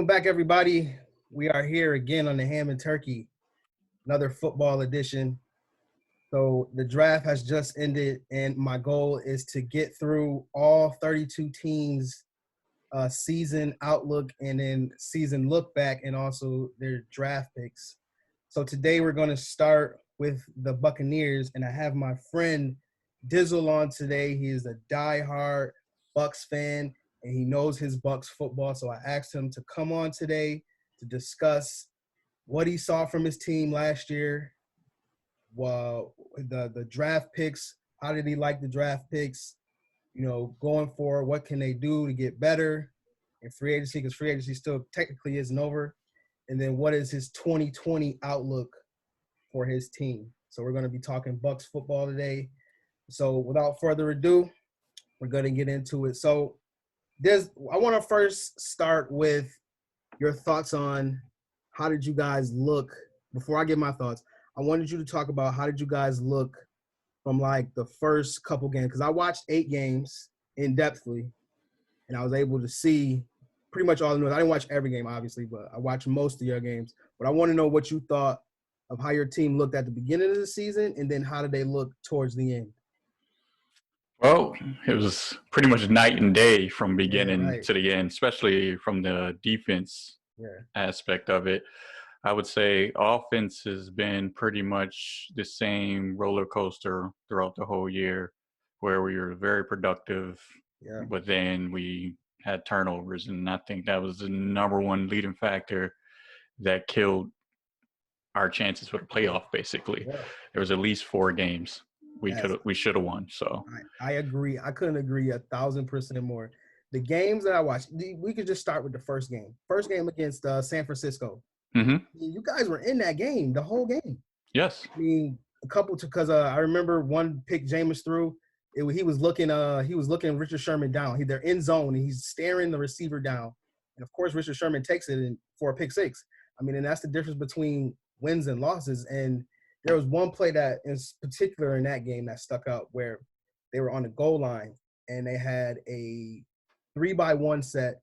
Welcome back, everybody. We are here again on the Ham and Turkey, another football edition. So the draft has just ended, and my goal is to get through all 32 teams' season outlook and then season look back, and also their draft picks. So today we're going to start with the Buccaneers, and I have my friend Dizzle on today. He is a diehard Bucs fan, and he knows his Bucs football. So I asked him to come on today to discuss what he saw from his team last year, the draft picks. How did he like the draft picks? Going forward, what can they do to get better in free agency? Because free agency still technically isn't over. And then what is his 2020 outlook for his team? So we're going to be talking Bucs football today. So without further ado, we're going to get into it. So I want to first start with your thoughts on how did you guys look. Before I give my thoughts, I wanted you to talk about how did you guys look from like the first couple games, because I watched 8 games in-depthly, and I was able to see pretty much all the news. I didn't watch every game, obviously, but I watched most of your games. But I want to know what you thought of how your team looked at the beginning of the season, and then how did they look towards the end? Well, it was pretty much night and day from beginning to the end, especially from the defense aspect of it. I would say offense has been pretty much the same roller coaster throughout the whole year, where we were very productive, but then we had turnovers. And I think that was the number one leading factor that killed our chances for the playoff, basically. There was at least 4 games we should have won. So I agree. I couldn't agree 1,000% more. The games that I watched, we could just start with the first game. First game against San Francisco. Mm-hmm. You guys were in that game, the whole game. Yes. I mean, because I remember one pick Jameis threw. He was looking Richard Sherman down. They're in zone, and he's staring the receiver down. And of course, Richard Sherman takes it for a pick 6. I mean, and that's the difference between wins and losses. And there was one play that is particular in that game that stuck out, where they were on the goal line and they had a 3-by-1 set,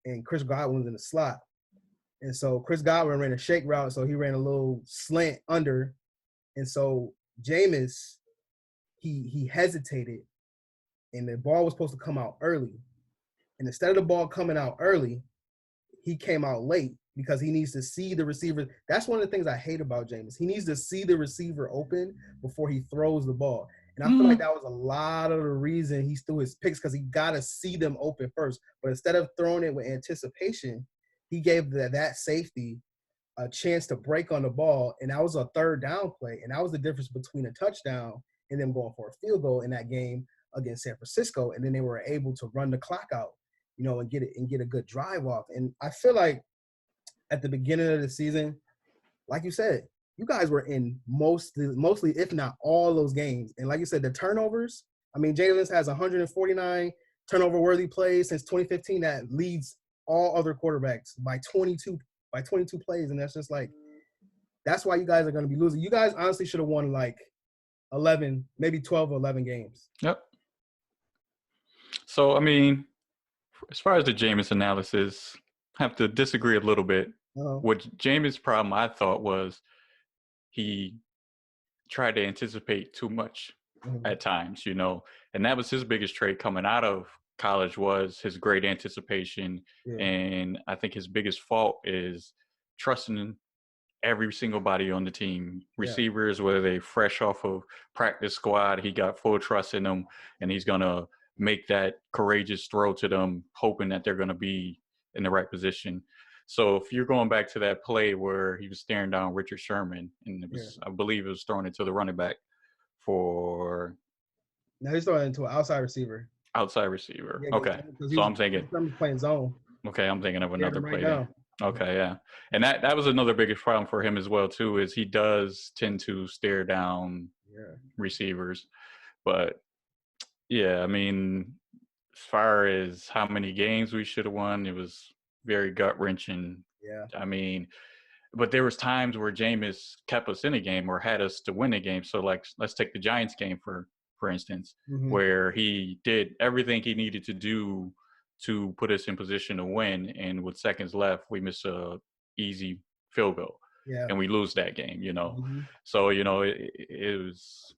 and Chris Godwin was in the slot. And so Chris Godwin ran a shake route, so he ran a little slant under. And so Jameis, he hesitated, and the ball was supposed to come out early. And instead of the ball coming out early, he came out late because he needs to see the receiver. That's one of the things I hate about Jameis. He needs to see the receiver open before he throws the ball. And I feel like that was a lot of the reason he threw his picks, because he got to see them open first. But instead of throwing it with anticipation, he gave that safety a chance to break on the ball, and that was a 3rd down play. And that was the difference between a touchdown and them going for a field goal in that game against San Francisco. And then they were able to run the clock out, and get a good drive off. And I feel like at the beginning of the season, like you said, you guys were in mostly, if not all those games. And like you said, the turnovers, I mean, Jalen has 149 turnover-worthy plays since 2015. That leads all other quarterbacks by 22 plays. And that's just like, that's why you guys are going to be losing. You guys honestly should have won like 11, maybe 12 or 11 games. Yep. So, I mean, as far as the Jameis analysis, I have to disagree a little bit. What Jameis' problem, I thought, was he tried to anticipate too much at times, and that was his biggest trait coming out of college, was his great anticipation. And I think his biggest fault is trusting every single body on the team. Receivers, whether they fresh off of practice squad, he got full trust in them, and he's going to make that courageous throw to them, hoping that they're going to be in the right position. So if you're going back to that play where he was staring down Richard Sherman, and it was, I believe it was thrown into the running back for. Now he's throwing into an outside receiver. Okay. So I'm thinking. I'm playing zone. Okay, I'm thinking of another play there. Okay, yeah. And that was another biggest problem for him as well, too, is he does tend to stare down receivers. But, yeah, I mean, as far as how many games we should have won, it was very gut-wrenching. Yeah. I mean, but there was times where Jameis kept us in a game or had us to win a game. So, like, let's take the Giants game, for instance, where he did everything he needed to do to put us in position to win. And with seconds left, we miss a easy field goal. Yeah. And we lose that game, you know. Mm-hmm. So, you know, it was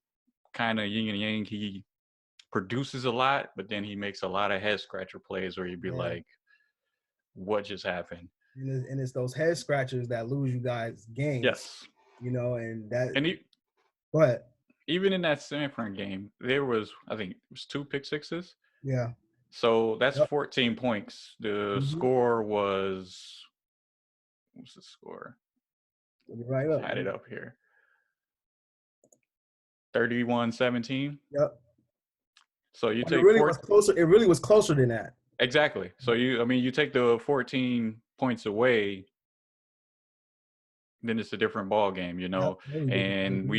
kind of yin and yang. He produces a lot, but then he makes a lot of head scratcher plays where you'd be like, what just happened? And it's those head scratchers that lose you guys games. Yes. You know, and that. And Go ahead. Even in that San Fran game, there was, I think, it was 2 pick sixes. Yeah. So that's 14 points. The score was, what's the score? Right up. I had it up here. 31-17. Yep. So you take it really was closer. It really was closer than that. Exactly. So you take the 14 points away, then it's a different ball game, you know. And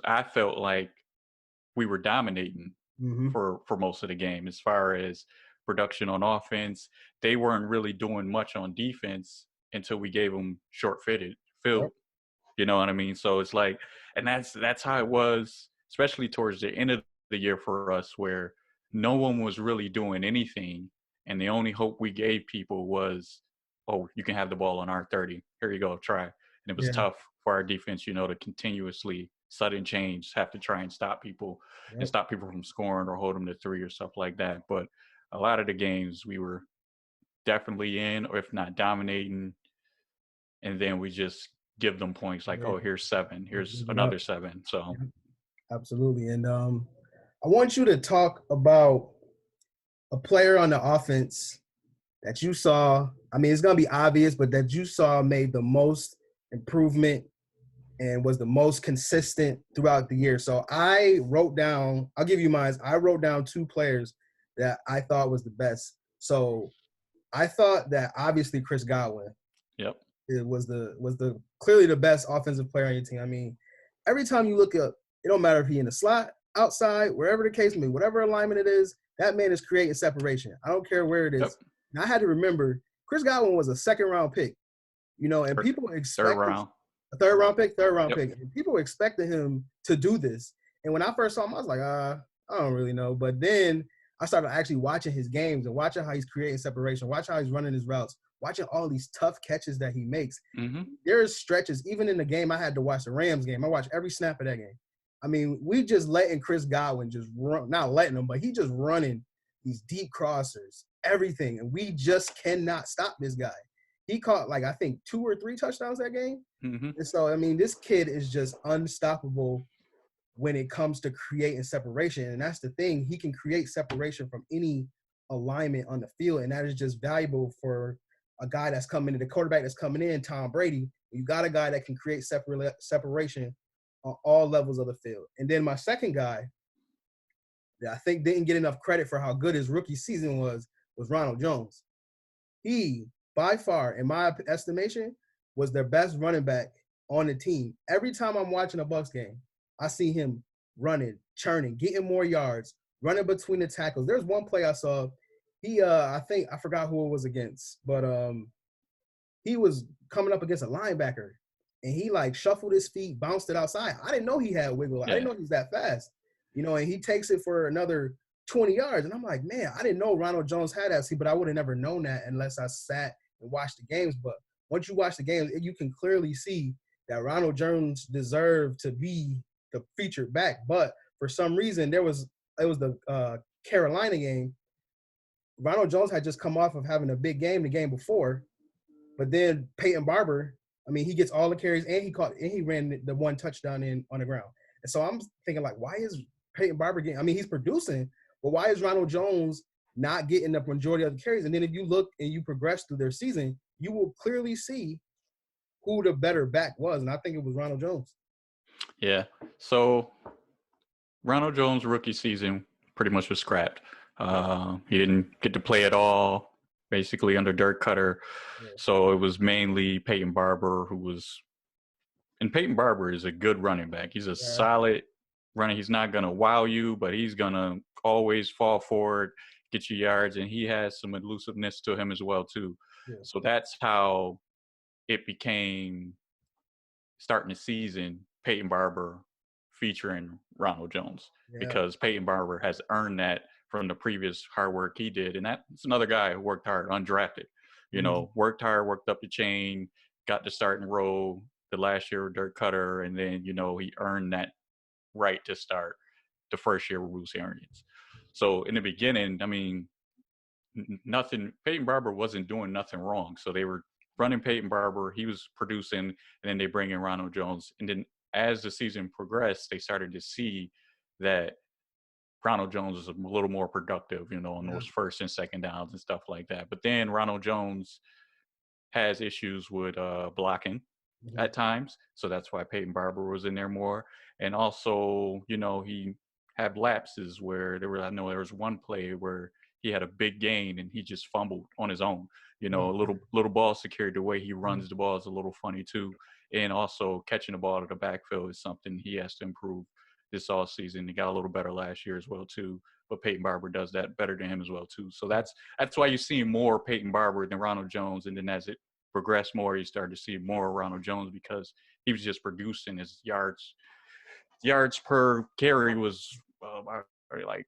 I felt like we were dominating for most of the game as far as production on offense. They weren't really doing much on defense until we gave them short-footed field. You know what I mean? So it's like, and that's how it was, especially towards the end of the year for us, where no one was really doing anything, and the only hope we gave people was, oh, you can have the ball on our 30. Here you go, try. And it was tough for our defense, you know, to continuously sudden change, have to try and stop people and stop people from scoring or hold them to 3 or stuff like that. But a lot of the games we were definitely in, or if not dominating, and then we just give them points like, oh, here's 7, here's another 7. So absolutely. And I want you to talk about a player on the offense that you saw. I mean, it's gonna be obvious, but that you saw made the most improvement and was the most consistent throughout the year. So I wrote down, I'll give you mine. I wrote down 2 players that I thought was the best. So I thought that obviously Chris Godwin. Yep. It was the clearly the best offensive player on your team. I mean, every time you look up, it don't matter if he in the slot, outside, wherever the case may be, whatever alignment it is, that man is creating separation. I don't care where it is. Yep. And I had to remember Chris Godwin was a 2nd round pick, you know, and people expect third round pick. And people expected him to do this. And when I first saw him, I was like, I don't really know. But then I started actually watching his games and watching how he's creating separation, watching how he's running his routes, watching all these tough catches that he makes. There's stretches, even in the game, I had to watch the Rams game. I watched every snap of that game. I mean, we just letting Chris Godwin just run, not letting him, but he just running these deep crossers, everything. And we just cannot stop this guy. He caught, like, I think 2 or 3 touchdowns that game. And so, I mean, this kid is just unstoppable when it comes to creating separation. And that's the thing. He can create separation from any alignment on the field. And that is just valuable for a guy that's coming in, the quarterback that's coming in, Tom Brady. You got a guy that can create separation on all levels of the field. And then my second guy that I think didn't get enough credit for how good his rookie season was Ronald Jones. He, by far, in my estimation, was their best running back on the team. Every time I'm watching a Bucs game, I see him running, churning, getting more yards, running between the tackles. There's one play I saw. He, I think, I forgot who it was against, but he was coming up against a linebacker, and he, like, shuffled his feet, bounced it outside. I didn't know he had wiggle. I didn't know he was that fast, you know, and he takes it for another 20 yards. And I'm like, man, I didn't know Ronald Jones had that. But I would have never known that unless I sat and watched the games. But once you watch the games, you can clearly see that Ronald Jones deserved to be the featured back. But for some reason, it was the Carolina game. Ronald Jones had just come off of having a big game the game before. But then Peyton Barber, I mean, he gets all the carries and he ran the 1 touchdown in on the ground. And so I'm thinking, like, why is Peyton Barber getting, I mean, he's producing, but why is Ronald Jones not getting the majority of the carries? And then if you look and you progress through their season, you will clearly see who the better back was. And I think it was Ronald Jones. Yeah. So Ronald Jones' rookie season pretty much was scrapped. He didn't get to play at all, basically under Dirk Cutter. Yeah. So it was mainly Peyton Barber and Peyton Barber is a good running back. He's a solid runner. He's not going to wow you, but he's going to always fall forward, get you yards, and he has some elusiveness to him as well, too. Yeah. So that's how it became, starting the season, Peyton Barber featuring Ronald Jones, because Peyton Barber has earned that from the previous hard work he did. And that's another guy who worked hard, undrafted, Mm-hmm. worked hard, worked up the chain, got the starting role the last year with Dirk Cutter. And then, he earned that right to start the first year with Bruce Arians. So in the beginning, I mean, nothing, Peyton Barber wasn't doing nothing wrong. So they were running Peyton Barber, he was producing, and then they bring in Ronald Jones. And then as the season progressed, they started to see that Ronald Jones was a little more productive, on those first and second downs and stuff like that. But then Ronald Jones has issues with blocking at times. So that's why Peyton Barber was in there more. And also, he had lapses where I know there was one play where he had a big gain and he just fumbled on his own. A little ball security, the way he runs the ball is a little funny too. And also catching the ball to the backfield is something he has to improve this all season. He got a little better last year as well too. But Peyton Barber does that better than him as well too. So that's why you see more Peyton Barber than Ronald Jones. And then as it progressed more, you started to see more Ronald Jones because he was just producing. His yards per carry was like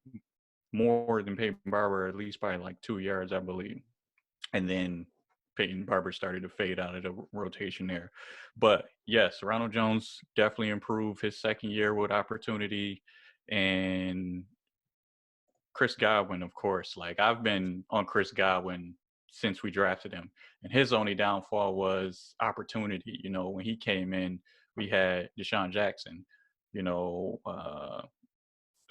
more than Peyton Barber, at least by like 2 yards, I believe. And then Peyton Barber started to fade out of the rotation there. But yes, Ronald Jones definitely improved his second year with opportunity. And Chris Godwin, of course, like I've been on Chris Godwin since we drafted him. And his only downfall was opportunity. When he came in, we had Deshaun Jackson, the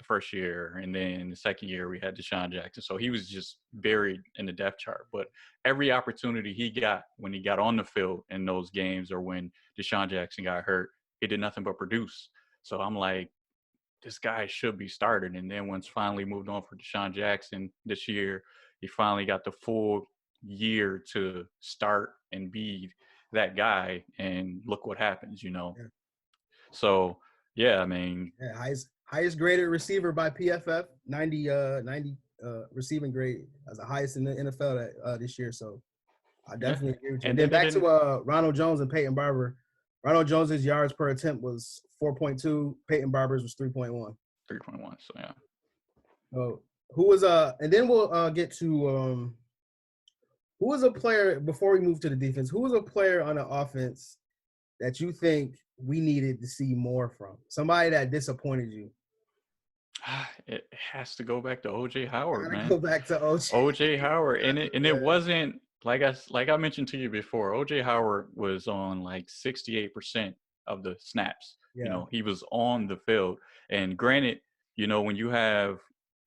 first year, and then the second year we had Deshaun Jackson. So he was just buried in the depth chart. But every opportunity he got when he got on the field in those games or when Deshaun Jackson got hurt, he did nothing but produce. So I'm like, this guy should be started. And then once finally moved on for Deshaun Jackson this year, he finally got the full year to start and be that guy. And look what happens, Yeah. So, yeah, I mean. Yeah, highest graded receiver by PFF, 90 receiving grade as the highest in the NFL this year. So I definitely agree with you. And then back to Ronald Jones and Peyton Barber. Ronald Jones's yards per attempt was 4.2. Peyton Barber's was 3.1. 3.1. So yeah. Who was and then we'll get to who was a player before we move to the defense? Who was a player on the offense that you think we needed to see more from? Somebody that disappointed you. It has to go back to O.J. Howard, man. Go back to O.J. Howard, and it wasn't like I mentioned to you before. O.J. Howard was on like 68% of the snaps. Yeah. He was on the field, and granted, when you have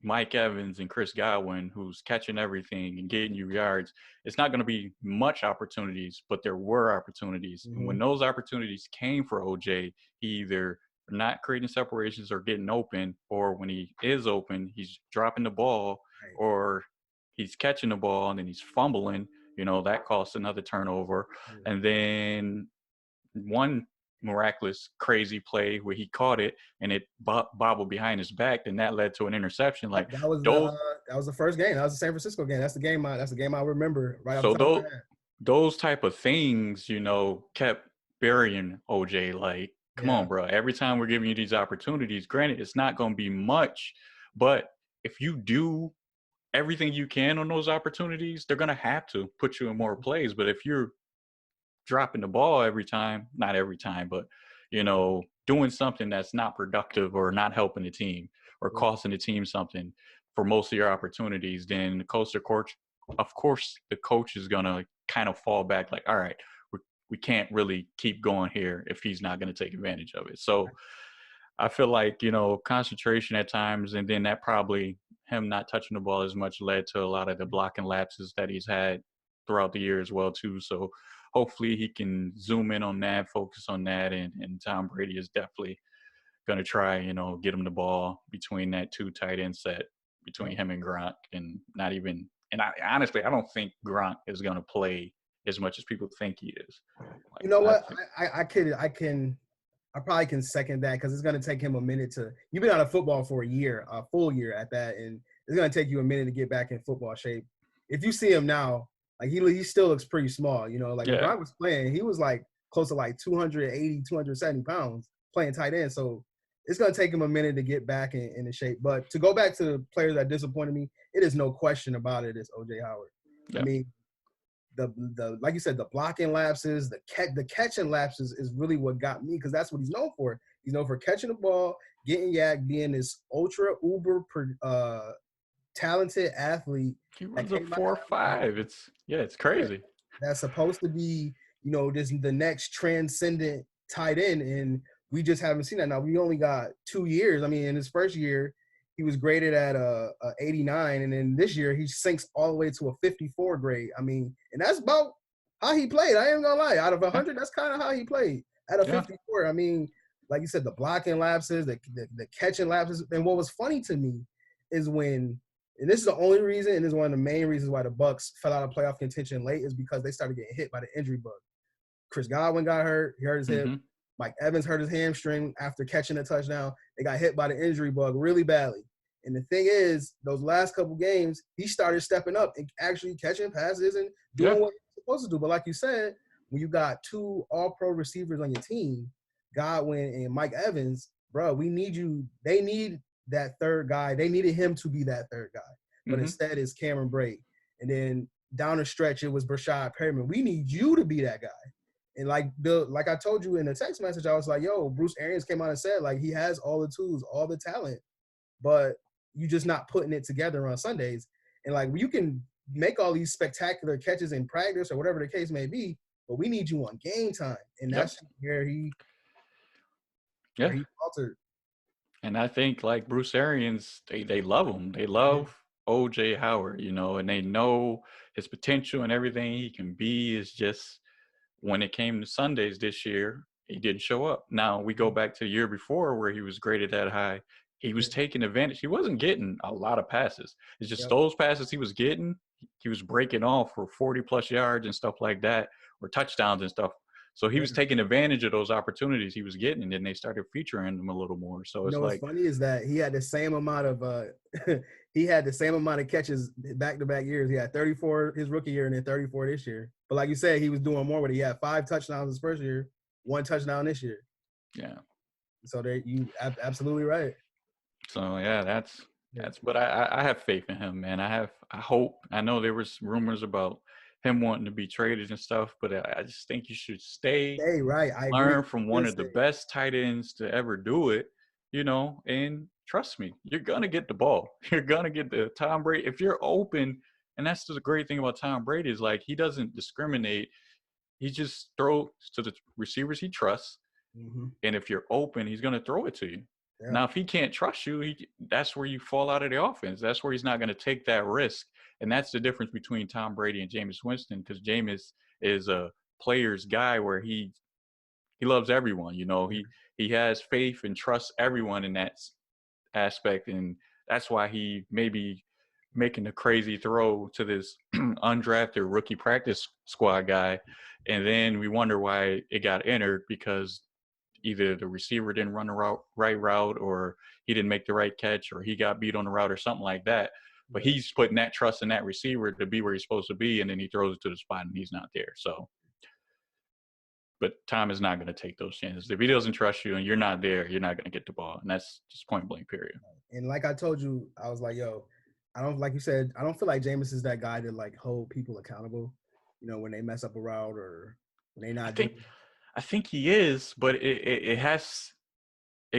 Mike Evans and Chris Godwin, who's catching everything and getting you yards, it's not going to be much opportunities, but there were opportunities. Mm-hmm. And when those opportunities came for OJ, he either not creating separations or getting open, or when he is open, he's dropping the ball, or he's catching the ball and then he's fumbling. That costs another turnover. Yeah. And then one miraculous crazy play where he caught it and it bobbled behind his back, and that led to an interception. Like that was the first game. That was the San Francisco game. That's the game I remember right off the top of my head. Those type of things, kept burying OJ. Like, come on, bro. Every time we're giving you these opportunities, granted, it's not going to be much, but if you do everything you can on those opportunities, they're going to have to put you in more plays. But if you're dropping the ball every time, not every time, but, doing something that's not productive or not helping the team or costing the team something for most of your opportunities, then the coach, of course, the coach is going to kind of fall back like, all right, we can't really keep going here if he's not going to take advantage of it. So I feel like, concentration at times, and then that probably him not touching the ball as much led to a lot of the blocking lapses that he's had throughout the year as well, too. So hopefully he can zoom in on that, focus on that. And Tom Brady is definitely going to try, get him the ball between that two tight end set between him and Gronk, and not even, and honestly, I don't think Gronk is going to play as much as people think he is. Like, you know what? I probably can second that, because it's going to take him a minute to – you've been out of football for a full year at that, and it's going to take you a minute to get back in football shape. If you see him now, like he still looks pretty small, when Gronk was playing, he was like close to like 280, 270 pounds playing tight end. So it's going to take him a minute to get back in the shape. But to go back to the players that disappointed me, it is no question about it. It's O.J. Howard. Yeah. I mean, the like you said, the blocking lapses, the catching lapses is really what got me, because that's what he's known for. He's known for catching the ball, getting yak, being this ultra uber talented athlete. He runs a 4.5. It's crazy. That's supposed to be, this the next transcendent tight end, and we just haven't seen that. Now we only got 2 years. I mean, in his first year, he was graded at a 89, and then this year he sinks all the way to a 54 grade. I mean, and that's about how he played. I ain't gonna lie. Out of 100, that's kind of how he played at a 54. I mean, like you said, the blocking lapses, the catching lapses, and what was funny to me is when. And this is the only reason, and this is one of the main reasons why the Bucs fell out of playoff contention late, is because they started getting hit by the injury bug. Chris Godwin got hurt. He hurt his hip. Mike Evans hurt his hamstring after catching a touchdown. They got hit by the injury bug really badly. And the thing is, those last couple games, he started stepping up and actually catching passes and doing what he's supposed to do. But like you said, when you got 2 all-pro receivers on your team, Godwin and Mike Evans, bro, we need you. They need that third guy. They needed him to be that third guy. But instead it's Cameron Brate. And then down the stretch, it was Brashad Perriman. We need you to be that guy. And like I told you in the text message, I was like, yo, Bruce Arians came out and said, like, he has all the tools, all the talent, but you just not putting it together on Sundays. And like, you can make all these spectacular catches in practice or whatever the case may be, but we need you on game time. And that's where he faltered. And I think, like, Bruce Arians, they love him. They love O.J. Howard, and they know his potential and everything he can be. Is just, when it came to Sundays this year, he didn't show up. Now, we go back to the year before where he was graded that high. He was taking advantage. He wasn't getting a lot of passes. It's just those passes he was getting, he was breaking off for 40-plus yards and stuff like that, or touchdowns and stuff. So he was taking advantage of those opportunities he was getting, and then they started featuring him a little more. So it's what's funny is that he had the same amount of catches back-to-back years. He had 34 his rookie year and then 34 this year. But like you said, he was doing more with it. He had 5 touchdowns his first year, 1 touchdown this year. Yeah. So you absolutely right. So that's. But I have faith in him, man. I hope. I know there was rumors about him wanting to be traded and stuff, but I just think you should stay right. I learn agree. from one of the best tight ends to ever do it, and trust me, you're going to get the ball. You're going to get the Tom Brady. If you're open, and that's the great thing about Tom Brady, is like, he doesn't discriminate. He just throws to the receivers he trusts. And if you're open, he's going to throw it to you. Yeah. Now, if he can't trust you, that's where you fall out of the offense. That's where he's not going to take that risk. And that's the difference between Tom Brady and Jameis Winston, because Jameis is a player's guy where he loves everyone. He has faith and trusts everyone in that aspect. And that's why he may be making a crazy throw to this undrafted rookie practice squad guy. And then we wonder why it got entered, because either the receiver didn't run the right route, or he didn't make the right catch, or he got beat on the route or something like that. But he's putting that trust in that receiver to be where he's supposed to be, and then he throws it to the spot and he's not there. So, but Tom is not going to take those chances. If he doesn't trust you and you're not there, you're not going to get the ball. And that's just point blank, period. And like I told you, I was like, yo, like you said, I don't feel like Jameis is that guy to like hold people accountable, when they mess up a route or when they not I think he is, but it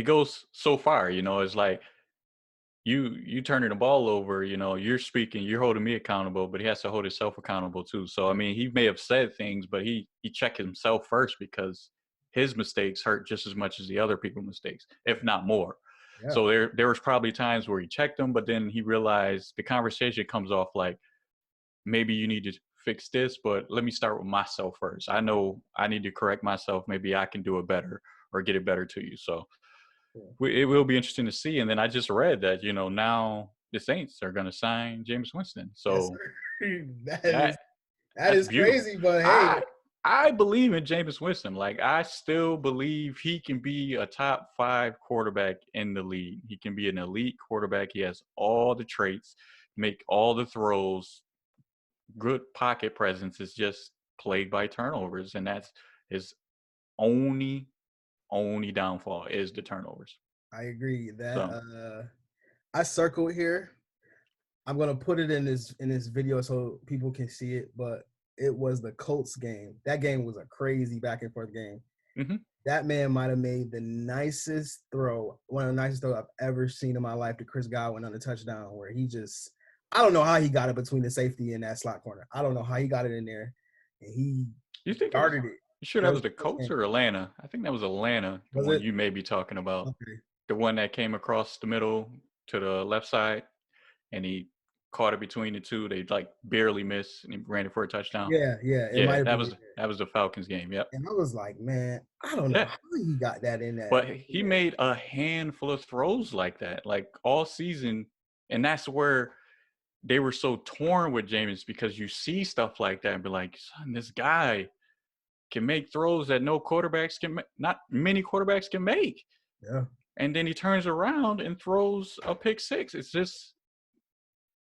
goes so far, it's like you turning the ball over, you're speaking, you're holding me accountable, but he has to hold himself accountable too. So, I mean, he may have said things, but he checked himself first, because his mistakes hurt just as much as the other people's mistakes, if not more. Yeah. So there was probably times where he checked them, but then he realized the conversation comes off like, maybe you need to fix this, but let me start with myself first. I know I need to correct myself. Maybe I can do it better or get it better to you. So it will be interesting to see. And then I just read that, now the Saints are going to sign Jameis Winston. So that is crazy, but hey. I believe in Jameis Winston. Like, I still believe he can be a top 5 quarterback in the league. He can be an elite quarterback. He has all the traits, make all the throws, good pocket presence, is just plagued by turnovers, and that's his only downfall, is the turnovers. I agree So that I circled here. I'm gonna put it in this video so people can see it, but it was the Colts game. That game was a crazy back and forth game. mm-hmm. That man might have made the nicest throw, one of the nicest throws I've ever seen in my life to Chris Godwin on the touchdown, where he just, I don't know how he got it between the safety and that slot corner. I don't know how he got it in there, and he You think darted it. you sure that was the Colts or Atlanta? I think that was Atlanta, the Was one it? you may be talking about. Okay. The one that came across the middle to the left side, and he caught it between the two. They like barely missed, and he ran it for a touchdown. Yeah, it might Yeah, have been. that was the Falcons game. Yep. And I was like, man, I don't know Yeah, how he got that in that. but he made a handful of throws like that, like all season, and that's where they were so torn with Jameis, because you see stuff like that and be like, son, this guy can make throws that not many quarterbacks can make. Yeah. And then he turns around and throws a pick six. It's just,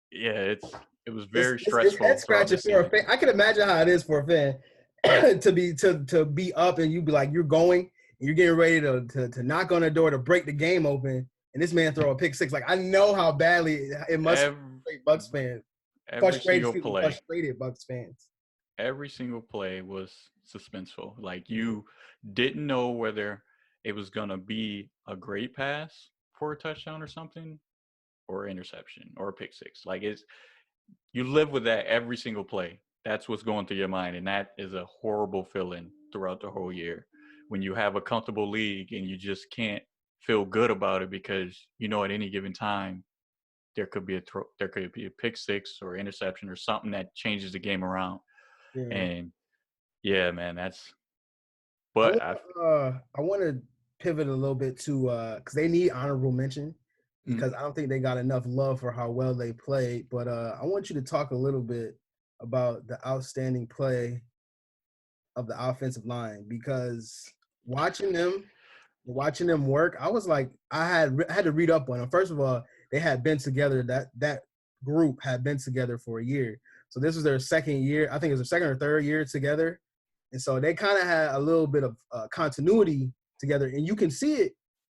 yeah, it was very It's stressful head throughout the scratching for a season. fan. I can imagine how it is for a fan to be up and you be like, you're going and you're getting ready to knock on the door to break the game open, and this man throw a pick six. Like, I know how badly it must frustrate Bucs fans. Frustrated Bucs fans. Every single play was suspenseful. Like, you didn't know whether it was gonna be a great pass for a touchdown or something, or interception or a pick six. Like, you live with that every single play. That's what's going through your mind, and that is a horrible feeling throughout the whole year when you have a comfortable league and you just can't feel good about it, because you know at any given time there could be a pick six or interception or something that changes the game around. Yeah. And yeah, man, that's. I But want to pivot a little bit to because they need honorable mention, because I don't think they got enough love for how well they played. But I want you to talk a little bit about the outstanding play of the offensive line, because watching them work, I was like, I had to read up on them. First of all, they had been together. That group had been together for a year, so this was their second year. I think it was their second or third year together, and so they kind of had a little bit of continuity together, and you can see it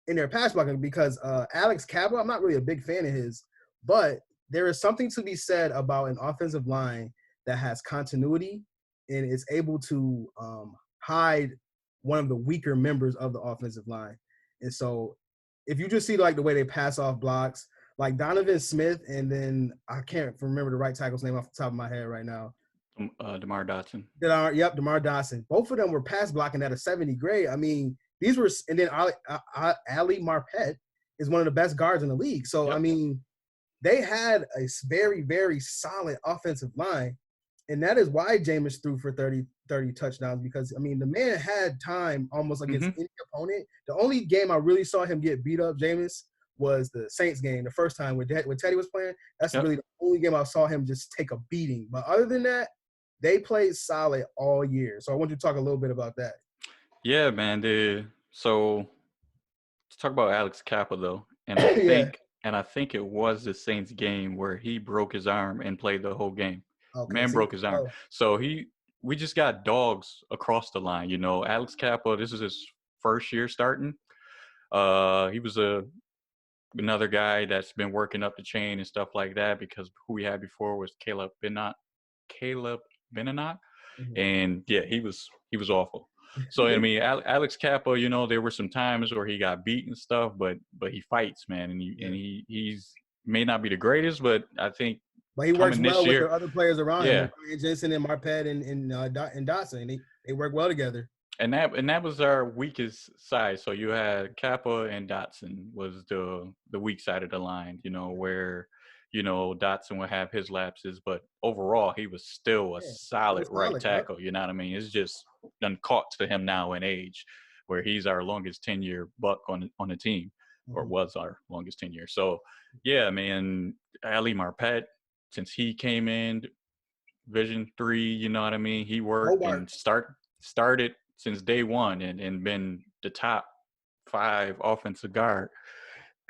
in their pass blocking, because Alex Cappa, I'm not really a big fan of his, but there is something to be said about an offensive line that has continuity and is able to hide one of the weaker members of the offensive line. And so if you just see like the way they pass off blocks, like Donovan Smith, and then I can't remember the right tackle's name off the top of my head right now. DeMar Dotson. DeMar Dotson. Both of them were pass blocking at a 70 grade. I mean, these were, and then Ali Marpet is one of the best guards in the league. So, yep. I mean, they had a very, very solid offensive line. And that is why Jameis threw for 30 touchdowns, because, I mean, the man had time almost against any opponent. The only game I really saw him get beat up, Jameis, was the Saints game, the first time when Teddy was playing. That's really the only game I saw him just take a beating. But other than that, they played solid all year. So I want you to talk a little bit about that. Yeah, man. So let's talk about Alex Cappa, though. And I think it was the Saints game where he broke his arm and played the whole game. Okay, man broke his arm. So we just got dogs across the line. You know, Alex Cappa, this is his first year starting. He was another guy that's been working up the chain and stuff like that, because who we had before was Caleb Benenot. And yeah, he was awful. So I mean, Alex Cappa, you know, there were some times where he got beat and stuff, but he fights, man, and he's may not be the greatest, but I think. But he works well with the other players around him, like Ryan Jensen and Marpet and Dotson. They work well together. And that was our weakest side. So you had Kappa and Dotson was the weak side of the line, you know, where, you know, Dotson would have his lapses, but overall he was still a solid right tackle. You know what I mean? It's just done caught to him now in age, where he's our longest tenure Buck on the team, or was our longest tenure. So yeah, man, Ali Marpet, since he came in Vision 3, you know what I mean? He worked and started since day one and been the top 5 offensive guard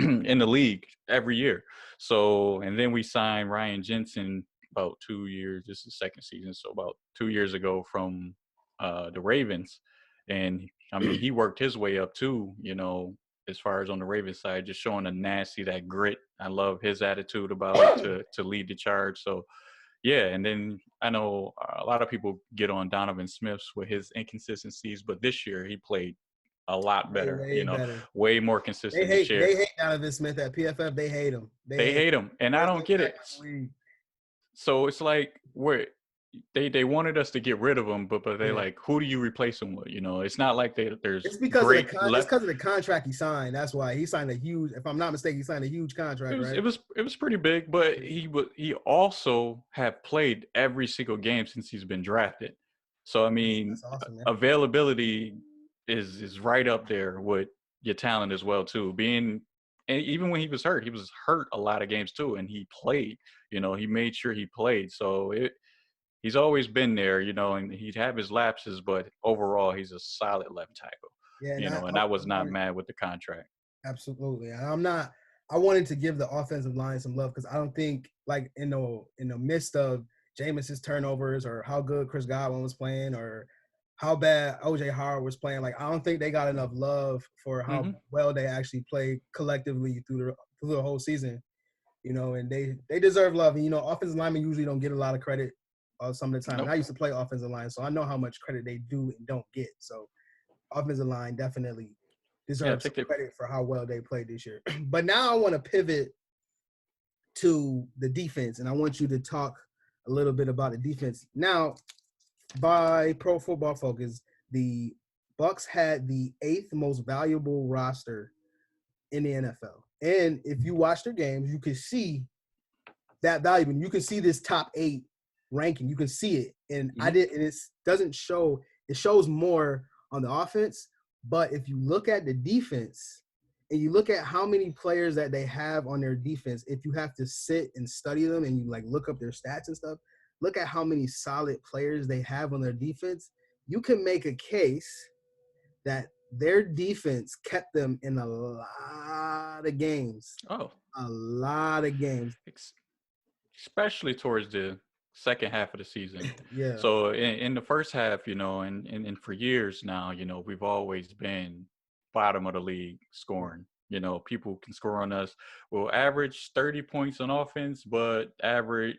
in the league every year. So, and then we signed Ryan Jensen about 2 years. This is the second season, so about 2 years ago from the Ravens. And I mean, he worked his way up too, you know, as far as on the Ravens side, just showing a nasty, that grit. I love his attitude about it to lead the charge. So yeah, and then I know a lot of people get on Donovan Smith's with his inconsistencies, but this year he played a lot better, way better. way more consistent this year. They hate Donovan Smith at PFF. They hate him. They hate him, and I don't get it. So it's like they wanted us to get rid of him, but they like, who do you replace him with? It's not like there's. It's because of the contract he signed. That's why he signed a huge. If I'm not mistaken, he signed a huge contract. It was pretty big, but he also have played every single game since he's been drafted. So I mean, awesome, availability is right up there with your talent as well too. And even when he was hurt a lot of games too, and he played. He made sure he played. So he's always been there, and he'd have his lapses, but overall he's a solid left tackle. Yeah, and I was not mad with the contract. Absolutely. I wanted to give the offensive line some love because I don't think, like, in the midst of Jameis's turnovers or how good Chris Godwin was playing or how bad O.J. Howard was playing, like, I don't think they got enough love for how well they actually played collectively through the whole season. And they deserve love. And, offensive linemen usually don't get a lot of credit some of the time. Nope. And I used to play offensive line, so I know how much credit they do and don't get. So offensive line definitely deserves some credit for how well they played this year. But now I want to pivot to the defense, and I want you to talk a little bit about the defense. Now, by Pro Football Focus, the Bucs had the 8th most valuable roster in the NFL. And if you watch their games, you can see that value. You can see this top 8 ranking. You can see it. And it doesn't show, it shows more on the offense. But if you look at the defense and you look at how many players that they have on their defense, if you have to sit and study them and you like look up their stats and stuff, look at how many solid players they have on their defense, you can make a case that their defense kept them in a lot of games. Oh. A lot of games. Especially towards the second half of the season. Yeah. So in the first half, and for years now, we've always been bottom of the league scoring. People can score on us. We'll average 30 points on offense, but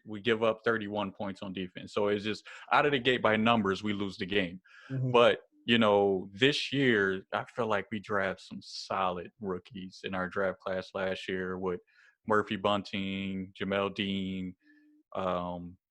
we give up 31 points on defense. So it's just out of the gate by numbers, we lose the game. Mm-hmm. But, this year, I feel like we draft some solid rookies in our draft class last year with Murphy Bunting, Jamel Dean,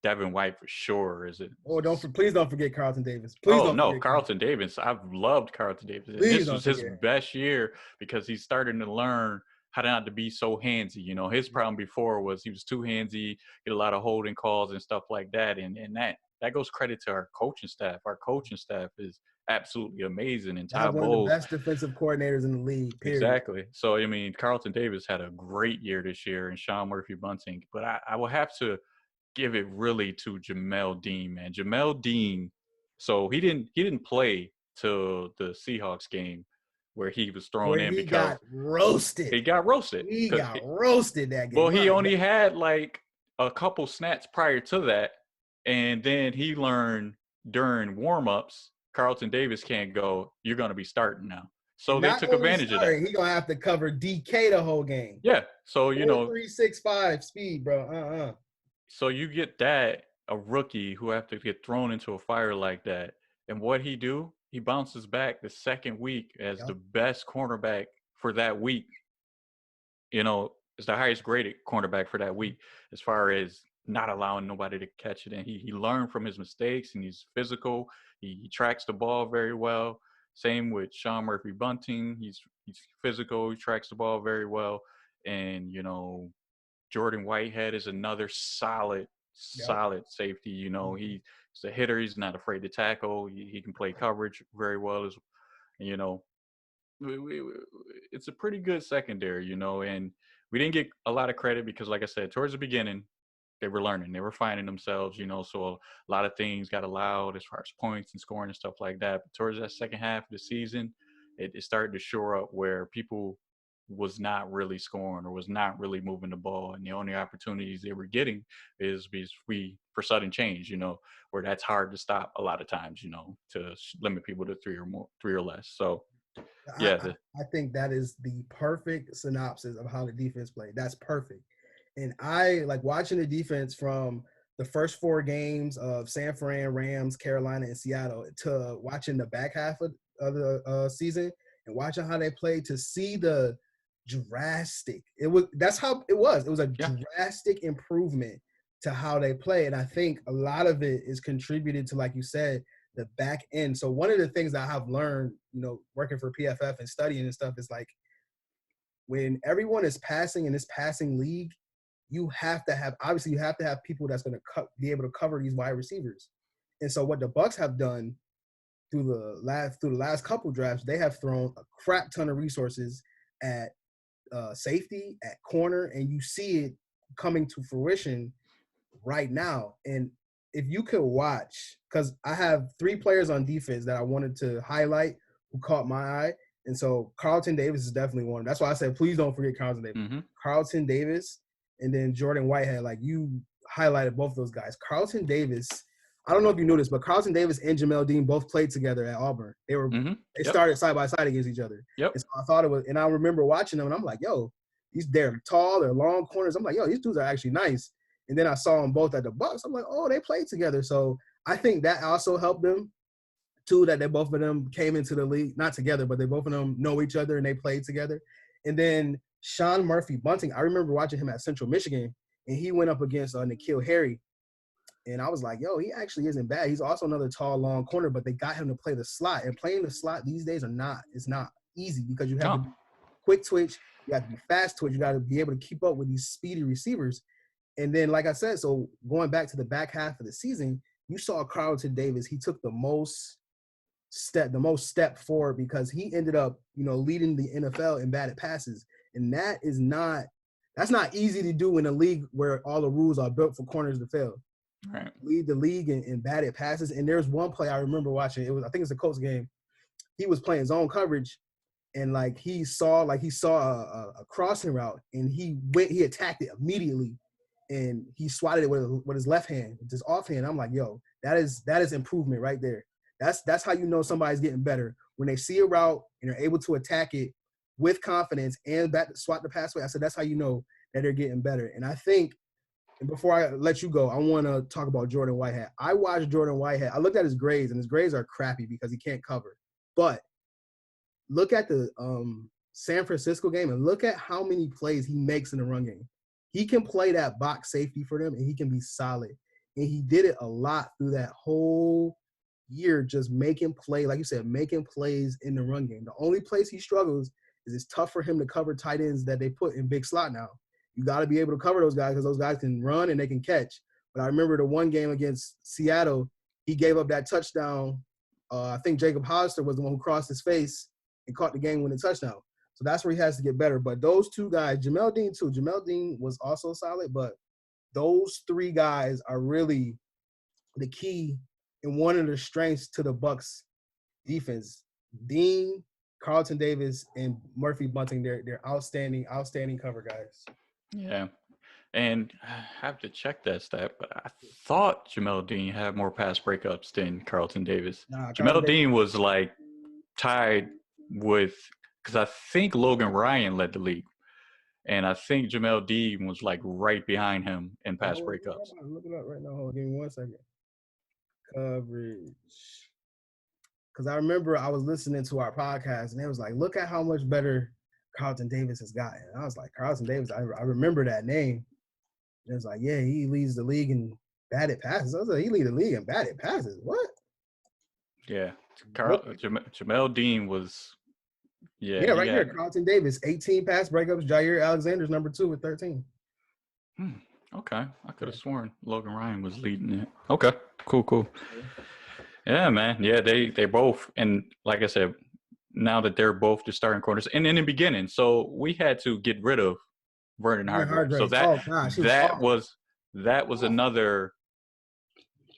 Devin White for sure. Is it? Oh, please don't forget Carlton Davis. Carlton Davis. I've loved Carlton Davis. And this was his best year because he's starting to learn how not to be so handsy. His problem before was he was too handsy, get a lot of holding calls and stuff like that. And that goes credit to our coaching staff. Our coaching staff is absolutely amazing. And Todd one Bowles, of the best defensive coordinators in the league. Period. Exactly. So I mean, Carlton Davis had a great year this year, and Sean Murphy Bunting. But I will have to give it really to Jamel Dean, man. Jamel Dean. So he didn't play till the Seahawks game where he was thrown in because got roasted. He got roasted. He got roasted that game. Well, he only had like a couple snaps prior to that, and then he learned during warm-ups, Carlton Davis can't go. You're going to be starting now. So they took advantage of that. He's going to have to cover DK the whole game. Yeah. So, 3.65 speed, bro. So you get that, a rookie who have to get thrown into a fire like that. And what he do? He bounces back the second week as the best cornerback for that week. It's the highest graded cornerback for that week as far as not allowing nobody to catch it. And he learned from his mistakes, and he's physical. He tracks the ball very well. Same with Sean Murphy Bunting. He's physical. He tracks the ball very well. And, Jordan Whitehead is another solid safety. He's a hitter. He's not afraid to tackle. He can play coverage very well. It's a pretty good secondary, and we didn't get a lot of credit because, like I said, towards the beginning, they were learning. They were finding themselves, so a lot of things got allowed as far as points and scoring and stuff like that. But towards that second half of the season, it started to shore up where people was not really scoring or was not really moving the ball. And the only opportunities they were getting is for sudden change, where that's hard to stop a lot of times, to limit people to three or less. So I, Yeah. I, I think that is the perfect synopsis of how the defense played. That's perfect. And I like watching the defense from the first 4 games of San Fran, Rams, Carolina, and Seattle to watching the back half of the season and watching how they played to see the drastic. That's how it was. It was a drastic improvement to how they play. And I think a lot of it is contributed to, like you said, the back end. So one of the things that I have learned, working for PFF and studying and stuff is like when everyone is passing in this passing league, you have to have people that's going to be able to cover these wide receivers. And so what the Bucs have done through the last couple drafts, they have thrown a crap ton of resources at safety, at corner, and you see it coming to fruition right now. And if you could watch, because I have 3 players on defense that I wanted to highlight who caught my eye. And so Carlton Davis is definitely one. That's why I said, please don't forget Carlton Davis. Mm-hmm. Carlton Davis and then Jordan Whitehead. Like, you highlighted both those guys. Carlton Davis, I don't know if you knew this, but Carlton Davis and Jamel Dean both played together at Auburn. They started side by side against each other. Yep. And so I thought it was, and I remember watching them, and I'm like, yo, they're tall, they're long corners. I'm like, yo, these dudes are actually nice. And then I saw them both at the Bucs. I'm like, oh, they played together. So I think that also helped them, too, that they both of them came into the league, not together, but they both of them know each other and they played together. And then Sean Murphy-Bunting, I remember watching him at Central Michigan, and he went up against N'Keal Harry. And I was like, yo, he actually isn't bad. He's also another tall, long corner, but they got him to play the slot. And playing the slot these days it's not easy because you have to be quick twitch, you have to be fast twitch, you got to be able to keep up with these speedy receivers. And then, like I said, so going back to the back half of the season, you saw Carlton Davis. He took the most step forward because he ended up, leading the NFL in batted passes. And that's not easy to do in a league where all the rules are built for corners to fail. Right. Lead the league in batted passes. And there's one play I remember watching. I think it's a Colts game. He was playing zone coverage, and he saw a crossing route, and he attacked it immediately. And he swatted it with his left hand, his offhand. I'm like, yo, that is improvement right there. That's how you know somebody's getting better. When they see a route and they're able to attack it with confidence and swat the passway. I said, that's how you know that they're getting better. And I think, and before I let you go, I want to talk about Jordan Whitehead. I watched Jordan Whitehead. I looked at his grades, and his grades are crappy because he can't cover. But look at the San Francisco game and look at how many plays he makes in the run game. He can play that box safety for them, and he can be solid. And he did it a lot through that whole year, just making plays, like you said, making plays in the run game. The only place he struggles is it's tough for him to cover tight ends that they put in big slot now. You got to be able to cover those guys because those guys can run and they can catch. But I remember the one game against Seattle, he gave up that touchdown. I think Jacob Hollister was the one who crossed his face and caught the game-winning touchdown. So that's where he has to get better. But those 2 guys, Jamel Dean too. Jamel Dean was also solid, but those 3 guys are really the key and one of the strengths to the Bucs defense. Dean, Carlton Davis, and Murphy-Bunting, they're outstanding cover guys. Yeah. And I have to check that stat, but I thought Jamel Dean had more pass breakups than Carlton Davis. Jamel Dean was tied with, because I think Logan Ryan led the league. And I think Jamel Dean was right behind him in pass breakups. I'm looking up right now. Hold on, give me 1 second. Coverage. Because I remember I was listening to our podcast, and it was like, look at how much better Carlton Davis has gotten. And I was like, Carlton Davis, I remember that name. And it was like, yeah, he leads the league in batted passes. I was like, he leads the league in batted passes. What? Yeah. Jamel Dean was, right here. Carlton Davis, 18 pass breakups. Jair Alexander's number 2 with 13. Okay. I could have sworn Logan Ryan was leading it. Okay. Cool. Yeah, man. Yeah, they both, and like I said, now that they're both the starting corners, and in the beginning, so we had to get rid of Vernon Hargreaves. So that was another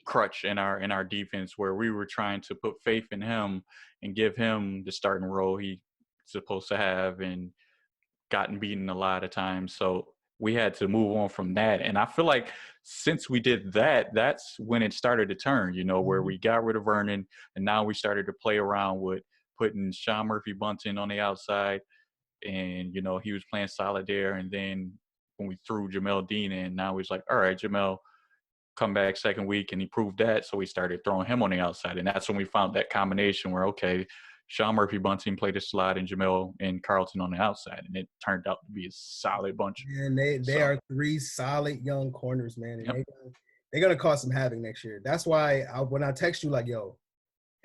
crutch in our defense where we were trying to put faith in him and give him the starting role he's supposed to have, and gotten beaten a lot of times. So we had to move on from that. And I feel like since we did that, that's when it started to turn, where we got rid of Vernon, and now we started to play around with putting Sean Murphy-Bunting on the outside, and, he was playing solid there. And then when we threw Jamel Dean in, now he's like, all right, Jamel, come back second week, and he proved that. So we started throwing him on the outside. And that's when we found that combination where, okay, Sean Murphy-Bunting played a slot and Jamel and Carlton on the outside. And it turned out to be a solid bunch. And they are 3 solid young corners, man. And Yep. they're going to cause some havoc next year. That's why when I text you, like, yo,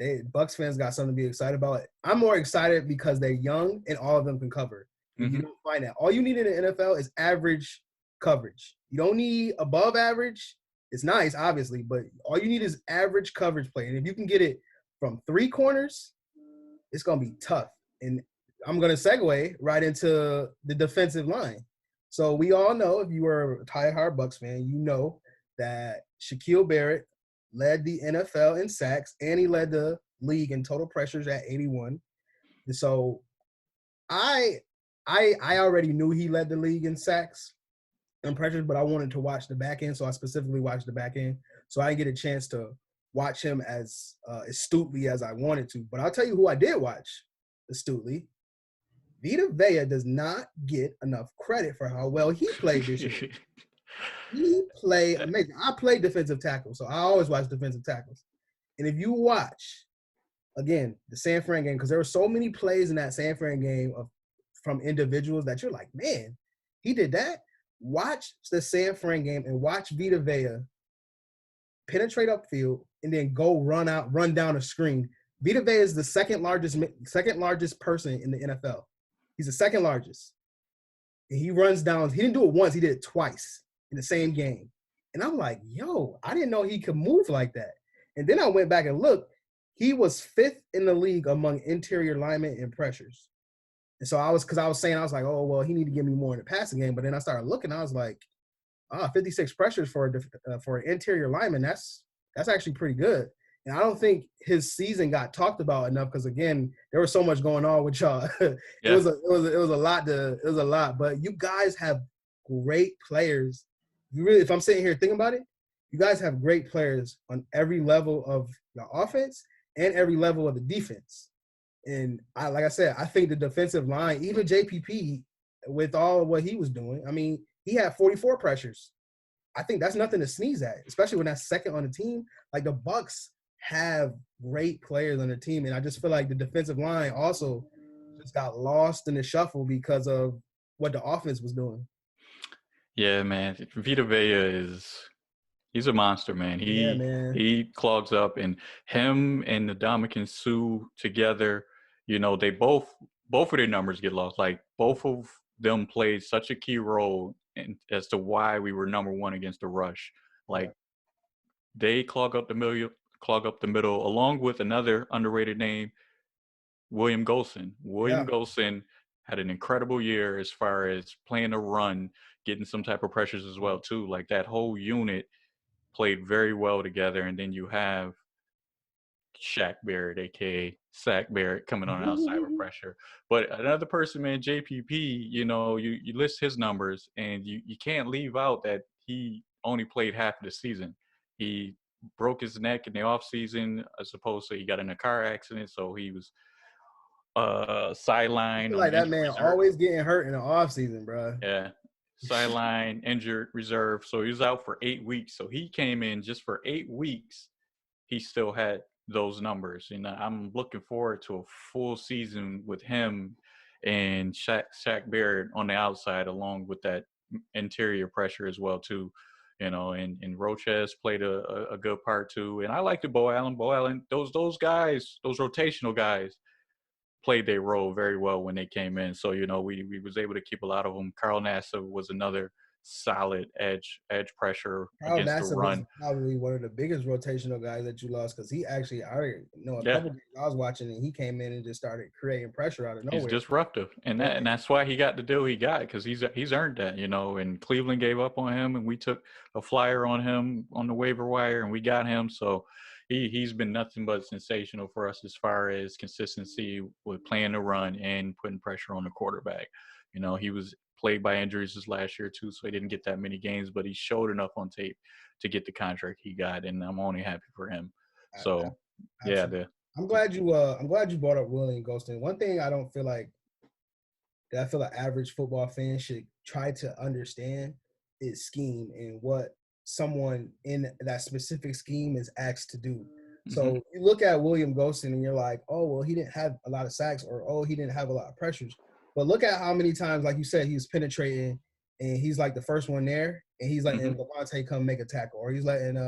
Bucs fans got something to be excited about. I'm more excited because they're young and all of them can cover. Mm-hmm. You don't find that. All you need in the NFL is average coverage. You don't need above average. It's nice, obviously, but all you need is average coverage play. And if you can get it from 3 corners, it's going to be tough. And I'm going to segue right into the defensive line. So we all know, if you were a diehard Bucs fan, you know that Shaquille Barrett led the NFL in sacks, and he led the league in total pressures at 81. And so I already knew he led the league in sacks and pressures, but I wanted to watch the back end, so I specifically watched the back end. So I didn't get a chance to watch him as astutely as I wanted to. But I'll tell you who I did watch astutely. Vita Vea does not get enough credit for how well he played this year. He played amazing. I played defensive tackle, so I always watch defensive tackles. And if you watch, again, the San Fran game, because there were so many plays in that San Fran game from individuals that you're like, man, he did that. Watch the San Fran game and watch Vita Vea penetrate upfield and then go run down a screen. Vita Vea is the second largest person in the NFL. He's the second largest. And he runs down. He didn't do it once. He did it twice in the same game. And I'm like, yo, I didn't know he could move like that. And then I went back and looked. He was 5th in the league among interior linemen in pressures. And so I was like, oh, well, he need to give me more in the passing game. But then I started looking. I was like, 56 pressures for an interior lineman. That's actually pretty good. And I don't think his season got talked about enough because, again, there was so much going on with y'all. It was a lot. But you guys have great players. If I'm sitting here thinking about it, you guys have great players on every level of the offense and every level of the defense. And like I said, I think the defensive line, even JPP, with all of what he was doing, I mean, he had 44 pressures. I think that's nothing to sneeze at, especially when that's second on the team. Like, the Bucs have great players on the team, and I just feel like the defensive line also just got lost in the shuffle because of what the offense was doing. Yeah, man. Vita Vea he's a monster, man. He clogs up, and him and the Ndamukong Suh together, they both of their numbers get lost. Like, both of them played such a key role as to why we were number 1 against the rush. Like, they clog up the middle, along with another underrated name, William Golson. Golson had an incredible year as far as playing a run, getting some type of pressures as well too. Like, that whole unit played very well together. And then you have Shaq Barrett, aka Sack Barrett, coming on outside with pressure. But another person, man, JPP, you list his numbers, and you can't leave out that he only played half of the season. He broke his neck in the offseason, as opposed to he got in a car accident, so he was sideline. Like, that man always getting hurt in the offseason, bro. Yeah. Sideline, injured reserve. So he was out for 8 weeks. So he came in just for 8 weeks. He still had those numbers. And I'm looking forward to a full season with him and Shaq Barrett on the outside, along with that interior pressure as well too. And Roches played a good part too. And I liked the Bo Allen. Those guys, those rotational guys, played their role very well when they came in. So, we was able to keep a lot of them. Carl Nassib was another solid edge pressure against the run. Was probably one of the biggest rotational guys that you lost, because he actually, couple games I was watching, and he came in and just started creating pressure out of nowhere. He's disruptive, and that's why he got the deal he got, because he's earned that, and Cleveland gave up on him, and we took a flyer on him on the waiver wire, and we got him. So he's been nothing but sensational for us as far as consistency with playing the run and putting pressure on the quarterback. He was plagued by injuries this last year too, so he didn't get that many games, but he showed enough on tape to get the contract he got, and I'm only happy for him. So, Absolutely. I'm glad you brought up William Golston. One thing I don't feel like that I feel like average football fans should try to understand is scheme and what someone in that specific scheme is asked to do. So you look at William Golston and you're like, oh, well, he didn't have a lot of sacks, or oh, he didn't have a lot of pressures. But look at how many times, like you said, he was penetrating and he's like the first one there, and he's letting Levante come make a tackle, or he's letting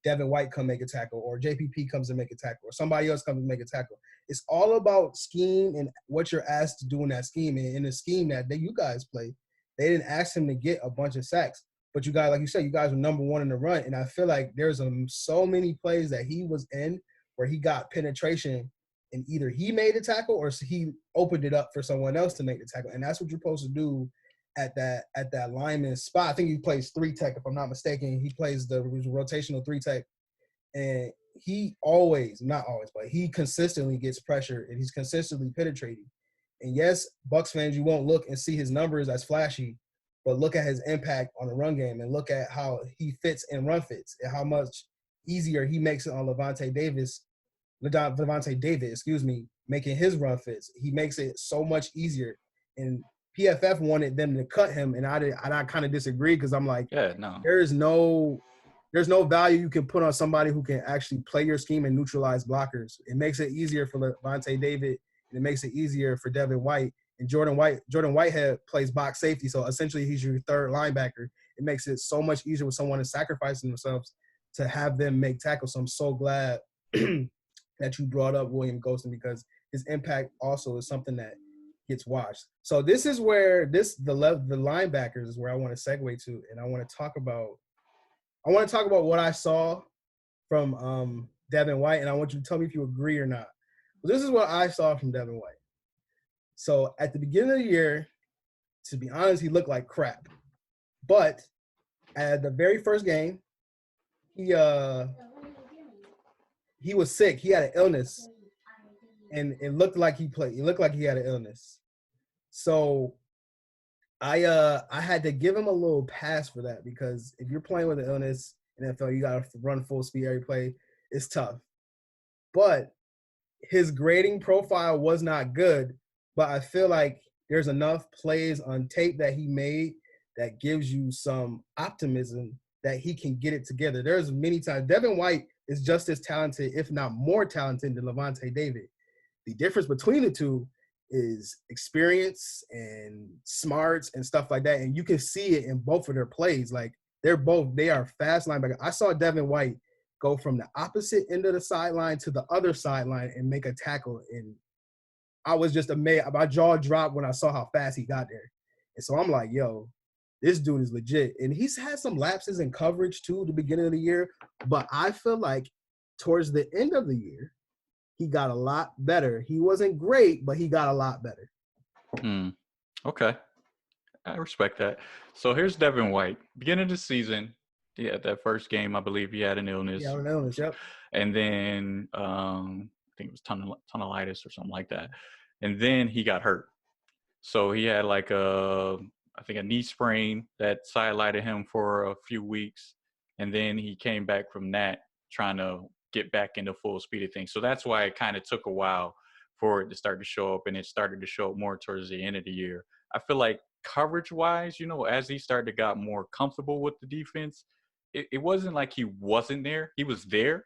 Devin White come make a tackle, or JPP comes and make a tackle, or somebody else comes and make a tackle. It's all about scheme and what you're asked to do in that scheme. And in the scheme that you guys play, they didn't ask him to get a bunch of sacks. But you guys, like you said, you guys were number one in the run. And I feel like there's so many plays that he was in where he got penetration and either he made a tackle or he opened it up for someone else to make the tackle. And that's what you're supposed to do at that lineman spot. I think he plays 3-tech, if I'm not mistaken. He plays the rotational 3-tech. And he not always, but he consistently gets pressure and he's consistently penetrating. And yes, Bucs fans, you won't look and see his numbers as flashy, but look at his impact on the run game and look at how he fits in run fits and how much easier he makes it on Levante David, making his run fits. He makes it so much easier. And PFF wanted them to cut him, and I kind of disagree because I'm like, there's no value you can put on somebody who can actually play your scheme and neutralize blockers. It makes it easier for Levante David, and it makes it easier for Devin White. And Jordan Whitehead plays box safety, so essentially he's your third linebacker. It makes it so much easier with someone sacrificing themselves to have them make tackles. So I'm so glad that you brought up William Golston because his impact also is something that gets watched. So this is where the linebackers is where I want to segue to, and I want to talk about what I saw from Devin White, and I want you to tell me if you agree or not. But this is what I saw from Devin White. So at the beginning of the year, to be honest, he looked like crap. But at the very first game, he was sick. He had an illness, and it looked like he played. It looked like he had an illness. So I had to give him a little pass for that because if you're playing with an illness in NFL, you got to run full speed every play. It's tough. But his grading profile was not good, but I feel like there's enough plays on tape that he made that gives you some optimism that he can get it together. There's many times. Devin White is just as talented, if not more talented, than Levante David. The difference between the two is experience and smarts and stuff like that. And you can see it in both of their plays. Like they are fast linebackers. I saw Devin White go from the opposite end of the sideline to the other sideline and make a tackle. And I was just amazed. My jaw dropped when I saw how fast he got there. And so I'm like, yo, this dude is legit. And he's had some lapses in coverage too at the beginning of the year. But I feel like towards the end of the year, he got a lot better. He wasn't great, but he got a lot better. Okay. I respect that. So here's Devin White. Beginning of the season, he had that first game, I believe he had an illness. Yeah, an illness, yep. And then I think it was tonsillitis or something like that. And then he got hurt. So he had like a knee sprain that sidelined him for a few weeks. And then he came back from that trying to get back into full speed of things. So that's why it kind of took a while for it to start to show up, and it started to show up more towards the end of the year. I feel like coverage-wise, as he started to got more comfortable with the defense, it wasn't like he wasn't there. He was there.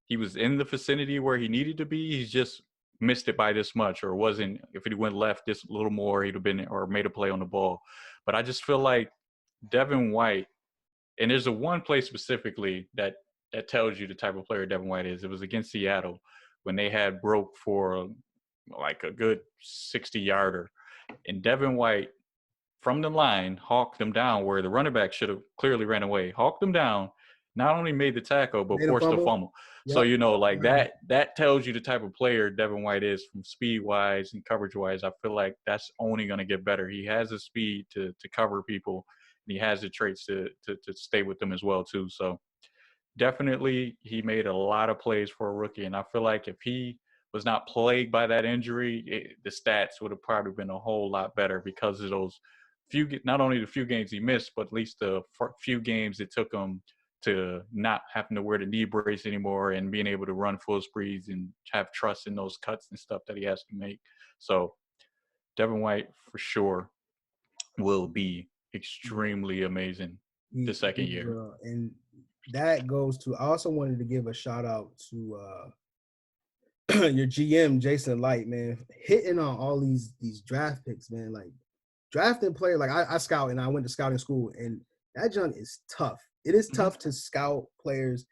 He was in the vicinity where he needed to be. He's just missed it by this much, or wasn't. If he went left this a little more, he'd have been or made a play on the ball. But I just feel like Devin White, and there's a one play specifically that tells you the type of player Devin White is. It was against Seattle when they had broke for like a good 60-yarder. And Devin White, from the line, hawked them down where the running back should have clearly ran away. Hawked them down, not only made the tackle, but forced the fumble. Yep. So, that tells you the type of player Devin White is from speed-wise and coverage-wise. I feel like that's only going to get better. He has the speed to cover people, and he has the traits to stay with them as well, too. So, definitely, he made a lot of plays for a rookie, and I feel like if he was not plagued by that injury, the stats would have probably been a whole lot better because of those not only the few games he missed, but at least the few games it took him to not having to wear the knee brace anymore and being able to run full speeds and have trust in those cuts and stuff that he has to make. So Devin White for sure will be extremely amazing the second year. And that goes to, I also wanted to give a shout out to your GM, Jason Light, man, hitting on all these draft picks, man. Like drafting player, like I scout and I went to scouting school, and that junk is tough. It is tough to scout players,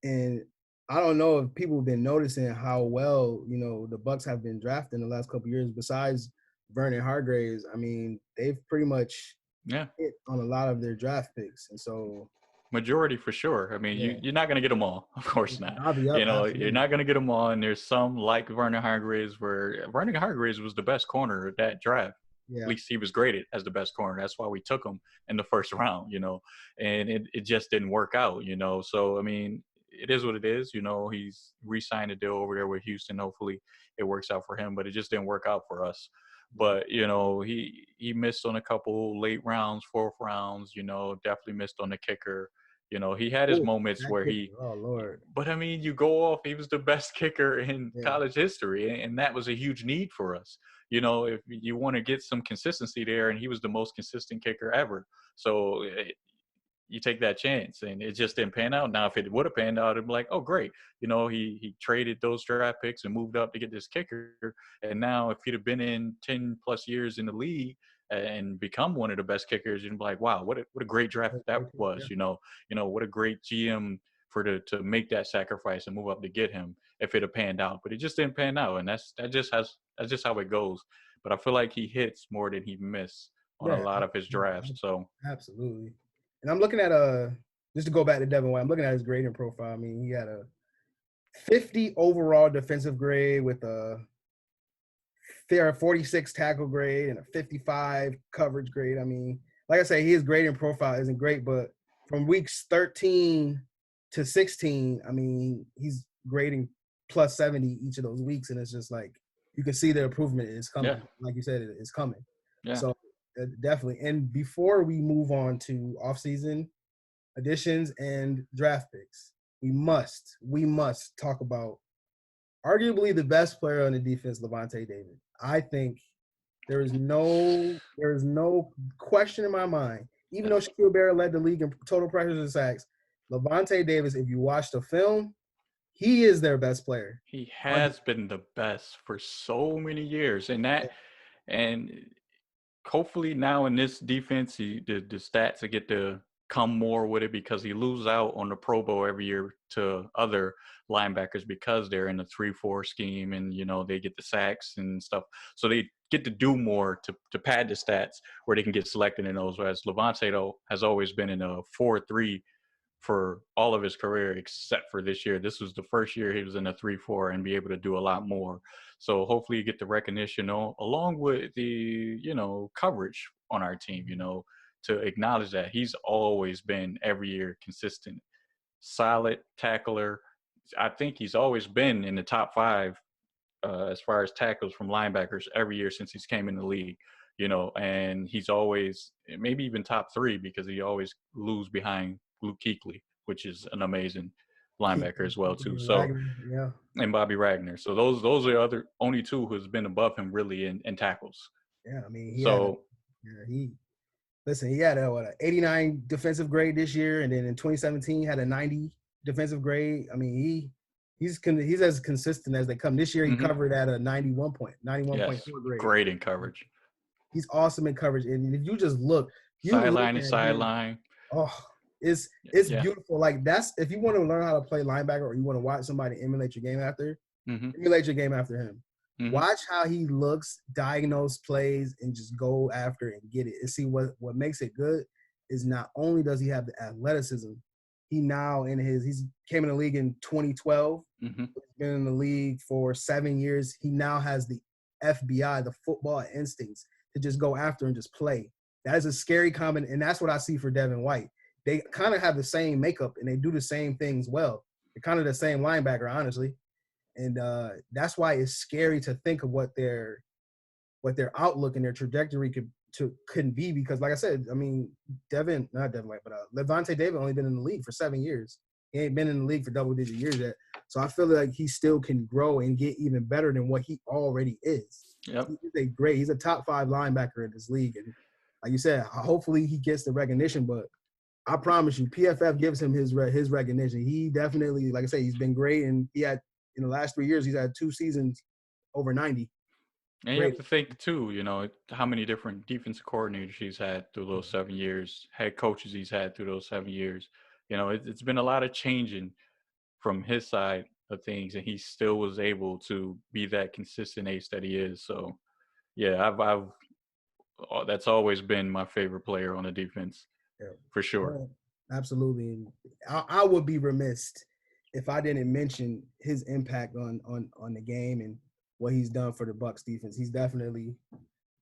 and I don't know if people have been noticing how well, you know, the Bucs have been drafting the last couple of years. Besides Vernon Hargreaves, I mean, they've pretty much hit on a lot of their draft picks, and so majority for sure. I mean, you're not going to get them all, of course not. You know, absolutely. You're not going to get them all, and there's some like Vernon Hargreaves, where Vernon Hargreaves was the best corner of that draft. Yeah. At least he was graded as the best corner. That's why we took him in the first round, you know, and it just didn't work out, you know. So, I mean, it is what it is. You know, he's re-signed a deal over there with Houston. Hopefully it works out for him, but it just didn't work out for us. But, you know, he missed on a couple late rounds, fourth rounds, you know, definitely missed on the kicker. You know, he had his moments where oh Lord. But I mean, you go off, he was the best kicker in college history, and that was a huge need for us. You know, if you want to get some consistency there, and he was the most consistent kicker ever. So you take that chance, and it just didn't pan out. Now, if it would have panned out, it'd be like, oh, great. You know, he traded those draft picks and moved up to get this kicker. And now if he'd have been in 10 plus years in the league and become one of the best kickers, you'd be like, wow, what a great draft that was. You know, what a great GM to make that sacrifice and move up to get him if it had panned out. But it just didn't pan out, and that's just how it goes. But I feel like he hits more than he missed on a lot of his drafts. So absolutely. And I'm looking at just to go back to Devin White, I'm looking at his grading profile. I mean, he had a 50 overall defensive grade with a 46 tackle grade and a 55 coverage grade. I mean, like I say, his grading profile isn't great, but from weeks 13 to 16, I mean, he's grading plus 70 each of those weeks, and it's just like you can see the improvement is coming. Yeah. Like you said, it's coming. Yeah. So definitely. And before we move on to offseason additions and draft picks, we must talk about arguably the best player on the defense, Levante David. I think there is no question in my mind, even though Shaquille Barrett led the league in total pressures and sacks, Levante Davis, if you watch the film, he is their best player. He has been the best for so many years, and hopefully now in this defense, the stats will get to come more with it, because he loses out on the Pro Bowl every year to other linebackers because they're in the 3-4 scheme, and you know they get the sacks and stuff, so they get to do more to pad the stats where they can get selected in those. Whereas Levante though has always been in a 4-3 for all of his career except for this year. This was the first year he was in a 3-4 and be able to do a lot more. So hopefully you get the recognition along with the, you know, coverage on our team, you know, to acknowledge that he's always been every year consistent, solid tackler. I think he's always been in the top 5 as far as tackles from linebackers every year since he's came in the league, you know, and he's always maybe even top 3 because he always lose behind Luke Kuechly, which is an amazing linebacker as well too. So and Bobby Wagner. So those are the other only 2 who's been above him really in tackles. Yeah, I mean, he had a 89 defensive grade this year, and then in 2017 he had a 90 defensive grade. I mean, he's as consistent as they come. This year he covered at a 91.4 grade. Great in coverage. He's awesome in coverage, and if you just look sideline to sideline. It's beautiful. Like that's if you want to learn how to play linebacker, or you want to watch somebody emulate your game after him. Watch how he looks, diagnose plays, and just go after and get it. And see what makes it good is not only does he have the athleticism, he now he's came in the league in 2012. He's been in the league for 7 years. He now has the FBI, the football instincts, to just go after and just play. That is a scary comment, and that's what I see for Devin White. They kind of have the same makeup, and they do the same things well. They're kind of the same linebacker, honestly. And that's why it's scary to think of what their outlook and their trajectory could couldn't be because, like I said, I mean, Levante David only been in the league for 7 years. He ain't been in the league for double-digit years yet. So I feel like he still can grow and get even better than what he already is. Yep. He's a top 5 linebacker in this league. And like you said, hopefully he gets the recognition, but I promise you, PFF gives him his recognition. He definitely, like I say, he's been great. And he had, in the last 3 years, he's had 2 seasons over 90. And you have to think, too, you know, how many different defensive coordinators he's had through those 7 years, head coaches he's had through those 7 years. You know, it's been a lot of changing from his side of things, and he still was able to be that consistent ace that he is. So, yeah, I've that's always been my favorite player on the defense, for sure. Absolutely. And I would be remiss if I didn't mention his impact on the game and what he's done for the Bucs defense. He's definitely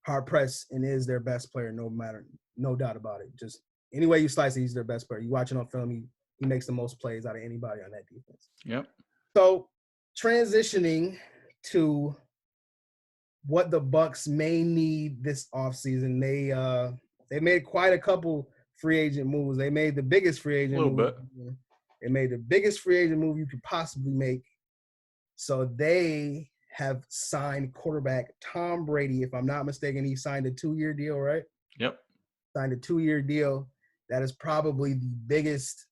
hard pressed and is their best player, no doubt about it. Just any way you slice it, he's their best player. You watch it on film, he makes the most plays out of anybody on that defense. Yep. So transitioning to what the Bucs may need this offseason, they made quite a couple free agent moves. They made the biggest free agent move. Bit. They made the biggest free agent move you could possibly make. So they have signed quarterback Tom Brady. If I'm not mistaken, he signed a 2-year deal, right? Yep. Signed a 2-year deal. That is probably the biggest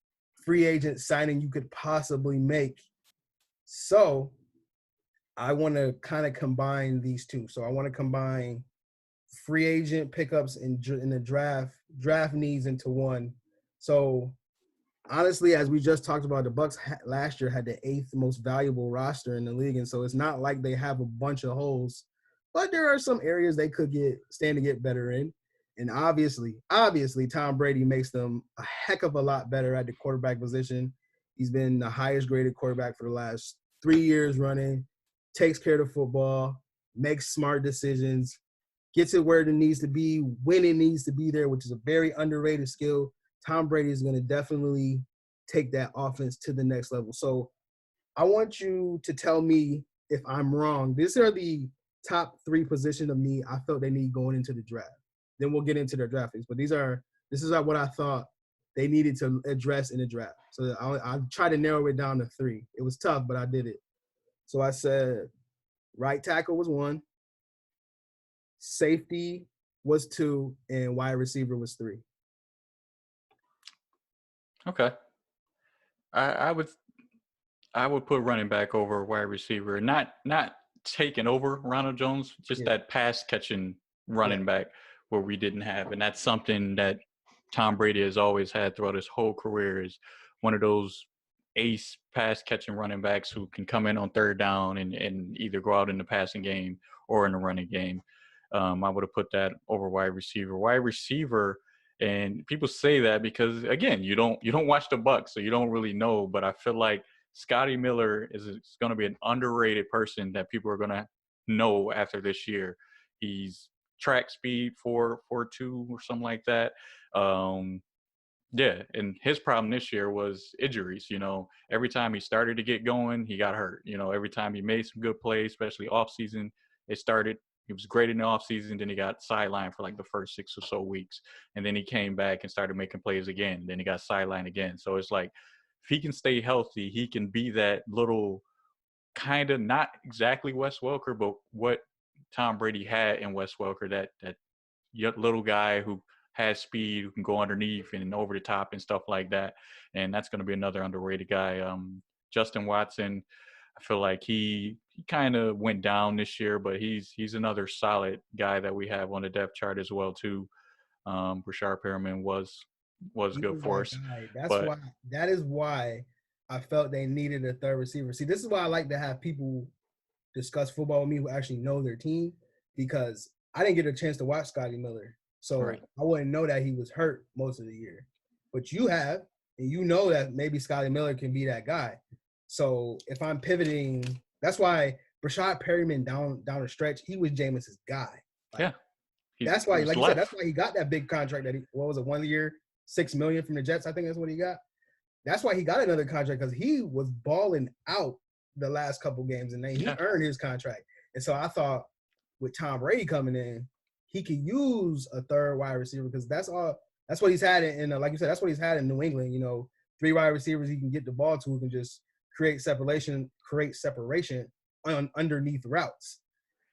free agent signing you could possibly make. So I want to kind of combine these two. So I want to combine free agent pickups in the draft needs into one. So honestly, as we just talked about, the Bucs last year had the 8th most valuable roster in the league, and so it's not like they have a bunch of holes, but there are some areas they could stand to get better in. And obviously, Tom Brady makes them a heck of a lot better at the quarterback position. He's been the highest graded quarterback for the last 3 years running, takes care of the football, makes smart decisions, gets it where it needs to be, when it needs to be there, which is a very underrated skill. Tom Brady is going to definitely take that offense to the next level. So I want you to tell me if I'm wrong. These are the top 3 positions of me I felt they need going into the draft. Then we'll get into their draft picks. But this is what I thought they needed to address in the draft. So I tried to narrow it down to 3. It was tough, but I did it. So I said right tackle was 1, safety was 2, and wide receiver was 3. Okay. I would put running back over wide receiver, not taking over Ronald Jones, just that pass catching running back where we didn't have. And that's something that Tom Brady has always had throughout his whole career, is one of those ace pass catching running backs who can come in on 3rd down and either go out in the passing game or in the running game. I would have put that over wide receiver. Wide receiver, and people say that because, again, you don't watch the Bucs, so you don't really know. But I feel like Scotty Miller is going to be an underrated person that people are going to know after this year. He's track speed 4.42 or something like that. Yeah, and his problem this year was injuries. You know, every time he started to get going, he got hurt. You know, every time he made some good plays, especially off season, he was great in the offseason. Then he got sidelined for like the first 6 or so weeks. And then he came back and started making plays again. Then he got sidelined again. So it's like, if he can stay healthy, he can be that little kind of, not exactly Wes Welker, but what Tom Brady had in Wes Welker, that little guy who has speed, who can go underneath and over the top and stuff like that. And that's going to be another underrated guy. Justin Watson, I feel like he kind of went down this year, but he's another solid guy that we have on the depth chart as well too. Rashard Perriman was good for us. That is why I felt they needed a 3rd receiver. See, this is why I like to have people discuss football with me who actually know their team, because I didn't get a chance to watch Scotty Miller. So I wouldn't know that he was hurt most of the year. But you have, and you know that maybe Scotty Miller can be that guy. So if I'm pivoting, that's why Rashard Perriman down the stretch, he was Jameis's guy. That's why, like you said, that's why he got that big contract that 1 year, $6 million from the Jets. I think that's what he got. That's why he got another contract, because he was balling out the last couple games, and then he earned his contract. And so I thought with Tom Brady coming in, he could use a third wide receiver because that's what he's had in like you said, that's what he's had in New England. 3 wide receivers he can get the ball to, who can just create separation underneath routes.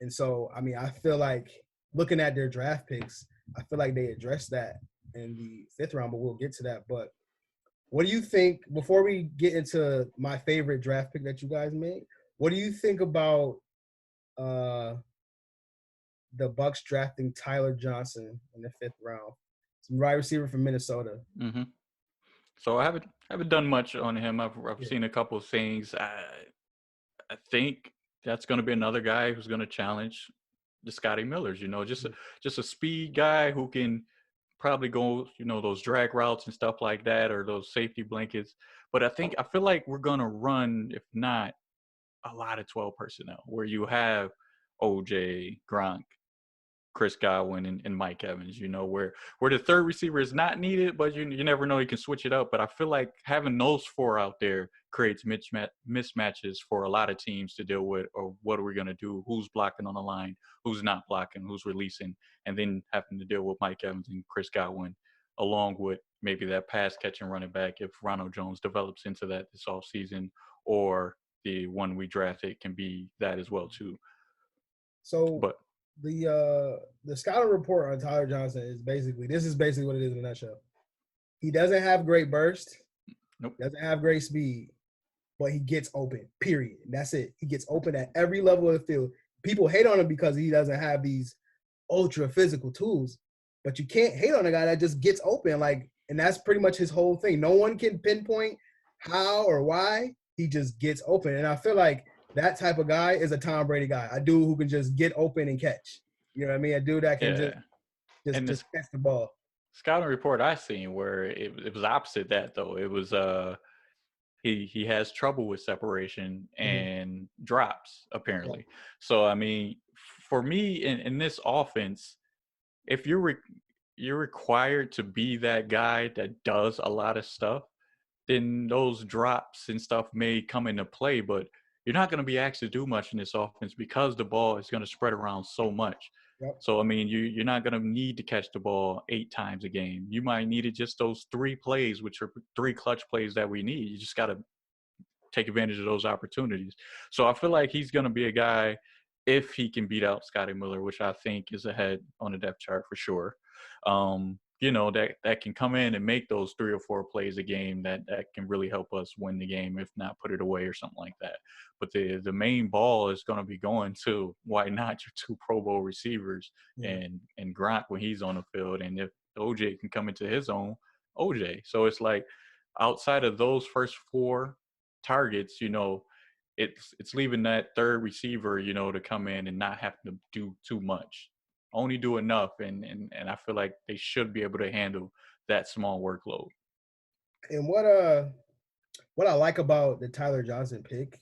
And so, I mean, I feel like looking at their draft picks, I feel like they addressed that in the 5th round, but we'll get to that. But what do you think, before we get into my favorite draft pick that you guys made, what do you think about the Bucs drafting Tyler Johnson in the 5th round? Some wide receiver from Minnesota. Mm-hmm. So I haven't done much on him. I've seen a couple of things. I think that's going to be another guy who's going to challenge the Scotty Millers. Just a speed guy who can probably go, those drag routes and stuff like that, or those safety blankets. But I feel like we're going to run, if not a lot of 12 personnel, where you have OJ, Gronk, Chris Godwin, and Mike Evans, where the third receiver is not needed, but you never know, you can switch it up. But I feel like having those 4 out there creates mismatches for a lot of teams to deal with, or what are we going to do? Who's blocking on the line? Who's not blocking? Who's releasing? And then having to deal with Mike Evans and Chris Godwin, along with maybe that pass catching running back if Ronald Jones develops into that this offseason, or the one we drafted can be that as well too. So, but the scouting report on Tyler Johnson is basically what it is in a nutshell. He doesn't have great burst. Nope. Doesn't have great speed, but he gets open, period. And that's it. He gets open at every level of the field. People hate on him because he doesn't have these ultra physical tools, but you can't hate on a guy that just gets open. And that's pretty much his whole thing. No one can pinpoint how or why. He just gets open. And I feel like that type of guy is a Tom Brady guy. A dude who can just get open and catch. You know what I mean? A dude that can just catch the ball. Scouting report I seen where it was opposite that, though. It was he has trouble with separation and drops, apparently. Yeah. So I mean, for me in this offense, if you're required to be that guy that does a lot of stuff, then those drops and stuff may come into play, but you're not going to be asked to do much in this offense because the ball is going to spread around so much. Yep. So, I mean, you're not going to need to catch the ball 8 times a game. You might need it just those 3 plays, which are 3 clutch plays that we need. You just got to take advantage of those opportunities. So I feel like he's going to be a guy, if he can beat out Scotty Miller, which I think is ahead on the depth chart for sure. That can come in and make those 3 or 4 plays a game that can really help us win the game, if not put it away or something like that. But the main ball is going to be going to, why not, your 2 Pro Bowl receivers and Gronk when he's on the field. And if OJ can come into his own, OJ. So it's like, outside of those first 4 targets, it's leaving that third receiver, to come in and not have to do too much. Only do enough, and I feel like they should be able to handle that small workload. And what I like about the Tyler Johnson pick,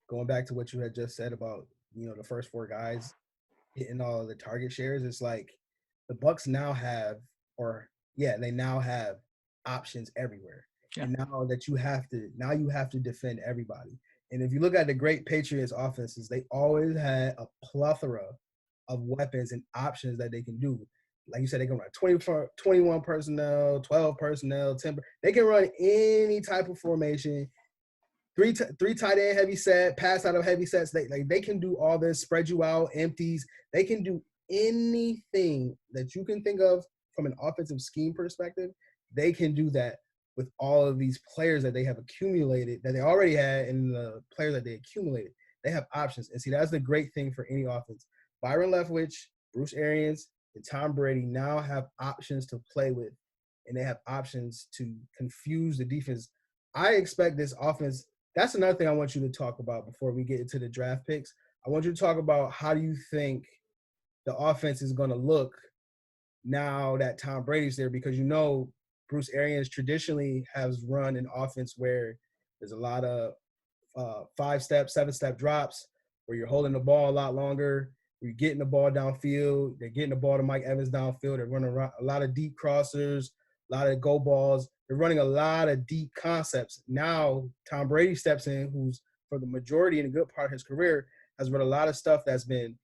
going back to what you had just said about the first 4 guys hitting all of the target shares, it's like the Bucs now have options everywhere. Yeah. And now you have to defend everybody. And if you look at the great Patriots offenses, they always had a plethora of weapons and options that they can do. Like you said, they can run 21 personnel, 12 personnel, 10. They can run any type of formation. 3 tight end heavy set, pass out of heavy sets. They can do all this, spread you out, empties. They can do anything that you can think of from an offensive scheme perspective. They can do that with all of these players that they have accumulated, that they already had, and the players that they accumulated. They have options. And see, that's the great thing for any offense. Byron Leftwich, Bruce Arians, and Tom Brady now have options to play with, and they have options to confuse the defense. I expect this offense. That's another thing I want you to talk about before we get into the draft picks. I want you to talk about how do you think the offense is going to look now that Tom Brady's there, because Bruce Arians traditionally has run an offense where there's a lot of 5-step, 7-step drops, where you're holding the ball a lot longer. You're getting the ball downfield. They're getting the ball to Mike Evans downfield. They're running a lot of deep crossers, a lot of go balls. They're running a lot of deep concepts. Now, Tom Brady steps in, who's, for the majority and a good part of his career, has run a lot of stuff that's been,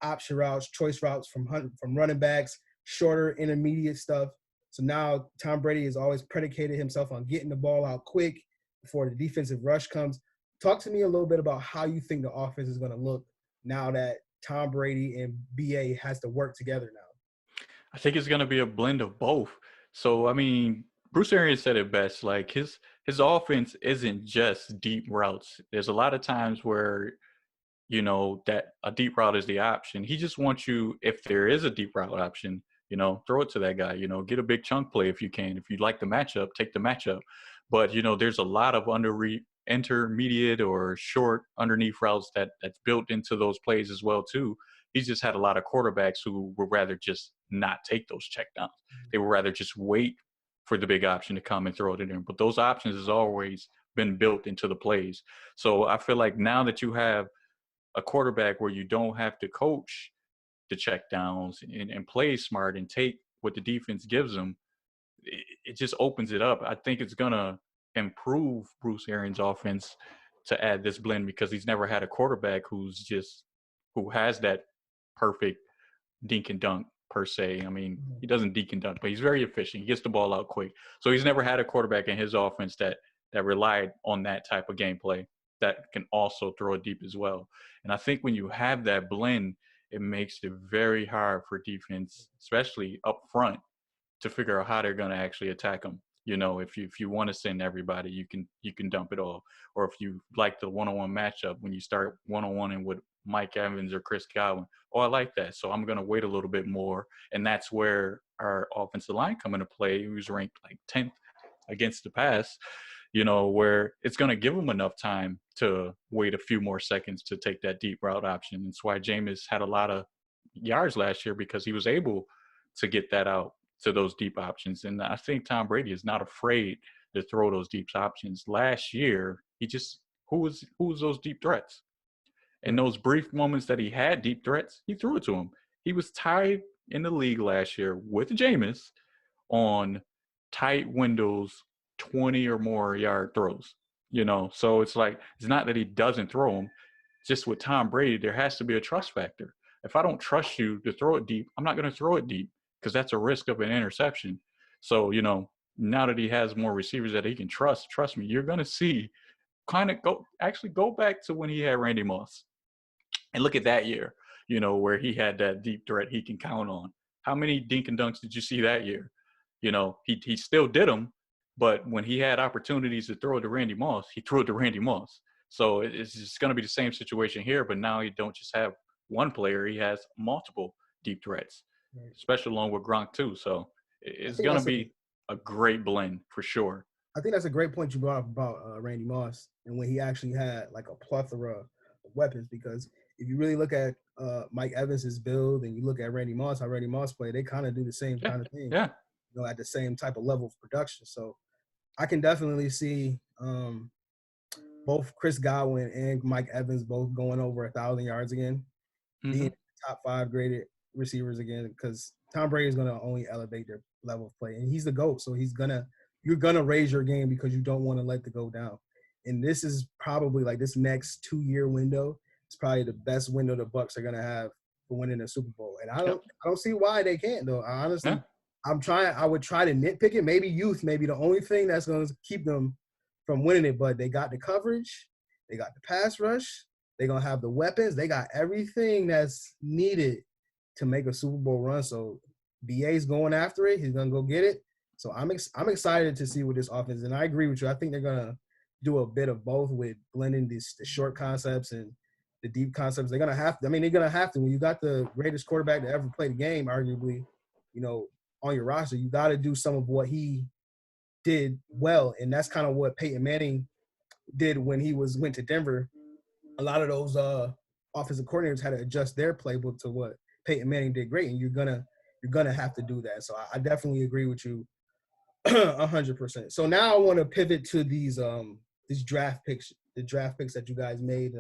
option routes, choice routes from running backs, shorter, intermediate stuff. So now Tom Brady has always predicated himself on getting the ball out quick before the defensive rush comes. Talk to me a little bit about how you think the offense is going to look now that Tom Brady and BA has to work together now. I think it's going to be a blend of both. So, I mean, Bruce Arians said it best. Like his offense isn't just deep routes. There's a lot of times where, that a deep route is the option. He just wants you, if there is a deep route option, throw it to that guy, get a big chunk play if you can. If you like the matchup, take the matchup. But, there's a lot of intermediate or short underneath routes that's built into those plays as well, too. He's just had a lot of quarterbacks who would rather just not take those checkdowns. They would rather just wait for the big option to come and throw it in there. But those options has always been built into the plays. So I feel like now that you have a quarterback where you don't have to coach the checkdowns and play smart and take what the defense gives them, it just opens it up. I think it's going to improve Bruce Arians' offense to add this blend because he's never had a quarterback who has that perfect dink and dunk per se. I mean, he doesn't dink and dunk, but he's very efficient. He gets the ball out quick. So he's never had a quarterback in his offense that relied on that type of gameplay that can also throw it deep as well. And I think when you have that blend, it makes it very hard for defense, especially up front, to figure out how they're going to actually attack them. If you want to send everybody, you can dump it all. Or if you like the one-on-one matchup, when you start one-on-one with Mike Evans or Chris Godwin, I like that. So I'm going to wait a little bit more. And that's where our offensive line come into play. He was ranked like 10th against the pass, where it's going to give them enough time to wait a few more seconds to take that deep route option. That's why Jameis had a lot of yards last year, because he was able to get that out to those deep options. And I think Tom Brady is not afraid to throw those deep options. Last year, who was those deep threats? And those brief moments that he had deep threats, he threw it to him. He was tied in the league last year with Jameis on tight windows, 20 or more yard throws. So it's like, it's not that he doesn't throw them. Just with Tom Brady, there has to be a trust factor. If I don't trust you to throw it deep, I'm not going to throw it deep, because that's a risk of an interception. So, now that he has more receivers that he can trust me, you're going to see go back to when he had Randy Moss and look at that year, where he had that deep threat he can count on. How many dink and dunks did you see that year? He still did them, but when he had opportunities to throw it to Randy Moss, he threw it to Randy Moss. So it's just going to be the same situation here, but now he don't just have one player, he has multiple deep threats, especially along with Gronk too. So it's going to be a great blend for sure. I think that's a great point you brought up about Randy Moss, and when he actually had like a plethora of weapons. Because if you really look at Mike Evans' build and you look at Randy Moss, how Randy Moss played, they kind of do the same kind of thing. Yeah. At the same type of level of production. So I can definitely see both Chris Godwin and Mike Evans both going over 1,000 yards again, being top 5 graded receivers again, because Tom Brady is going to only elevate their level of play, and he's the GOAT. So you're gonna raise your game because you don't want to let the go down. And this is probably like this next 2-year window. It's probably the best window the Bucs are gonna have for winning a Super Bowl. And I don't see why they can't though. I honestly, I would try to nitpick it. Maybe youth, maybe the only thing that's gonna keep them from winning it. But they got the coverage, they got the pass rush, they're gonna have the weapons, they got everything that's needed to make a Super Bowl run. So BA's going after it. He's gonna go get it. So I'm excited to see what this offense, and I agree with you. I think they're gonna do a bit of both with blending the short concepts and the deep concepts. They're gonna have to. I mean, they're gonna have to. When you got the greatest quarterback to ever play the game, arguably, on your roster, you got to do some of what he did well, and that's kind of what Peyton Manning did when he went to Denver. A lot of those offensive coordinators had to adjust their playbook to what Peyton Manning did great, and you're gonna have to do that. So I definitely agree with you 100%. So now I want to pivot to these draft picks, the draft picks that you guys made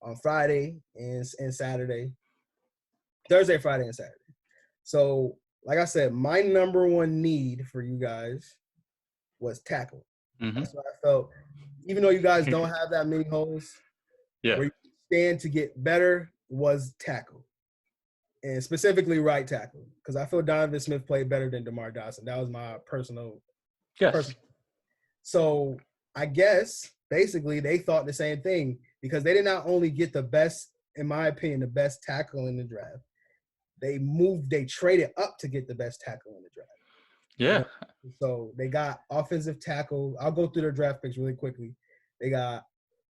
on Friday and Saturday, Thursday, Friday, and Saturday. So, like I said, my number one need for you guys was tackle. That's what I felt. Even though you guys don't have that many holes, where you stand to get better, was tackle, and specifically right tackle, because I feel Donovan Smith played better than DeMar Dawson. That was my personal. Yes. So I guess basically they thought the same thing, because they did not only get the best, in my opinion, the best tackle in the draft. They traded up to get the best tackle in the draft. Yeah. You know? So they got offensive tackle. I'll go through their draft picks really quickly. They got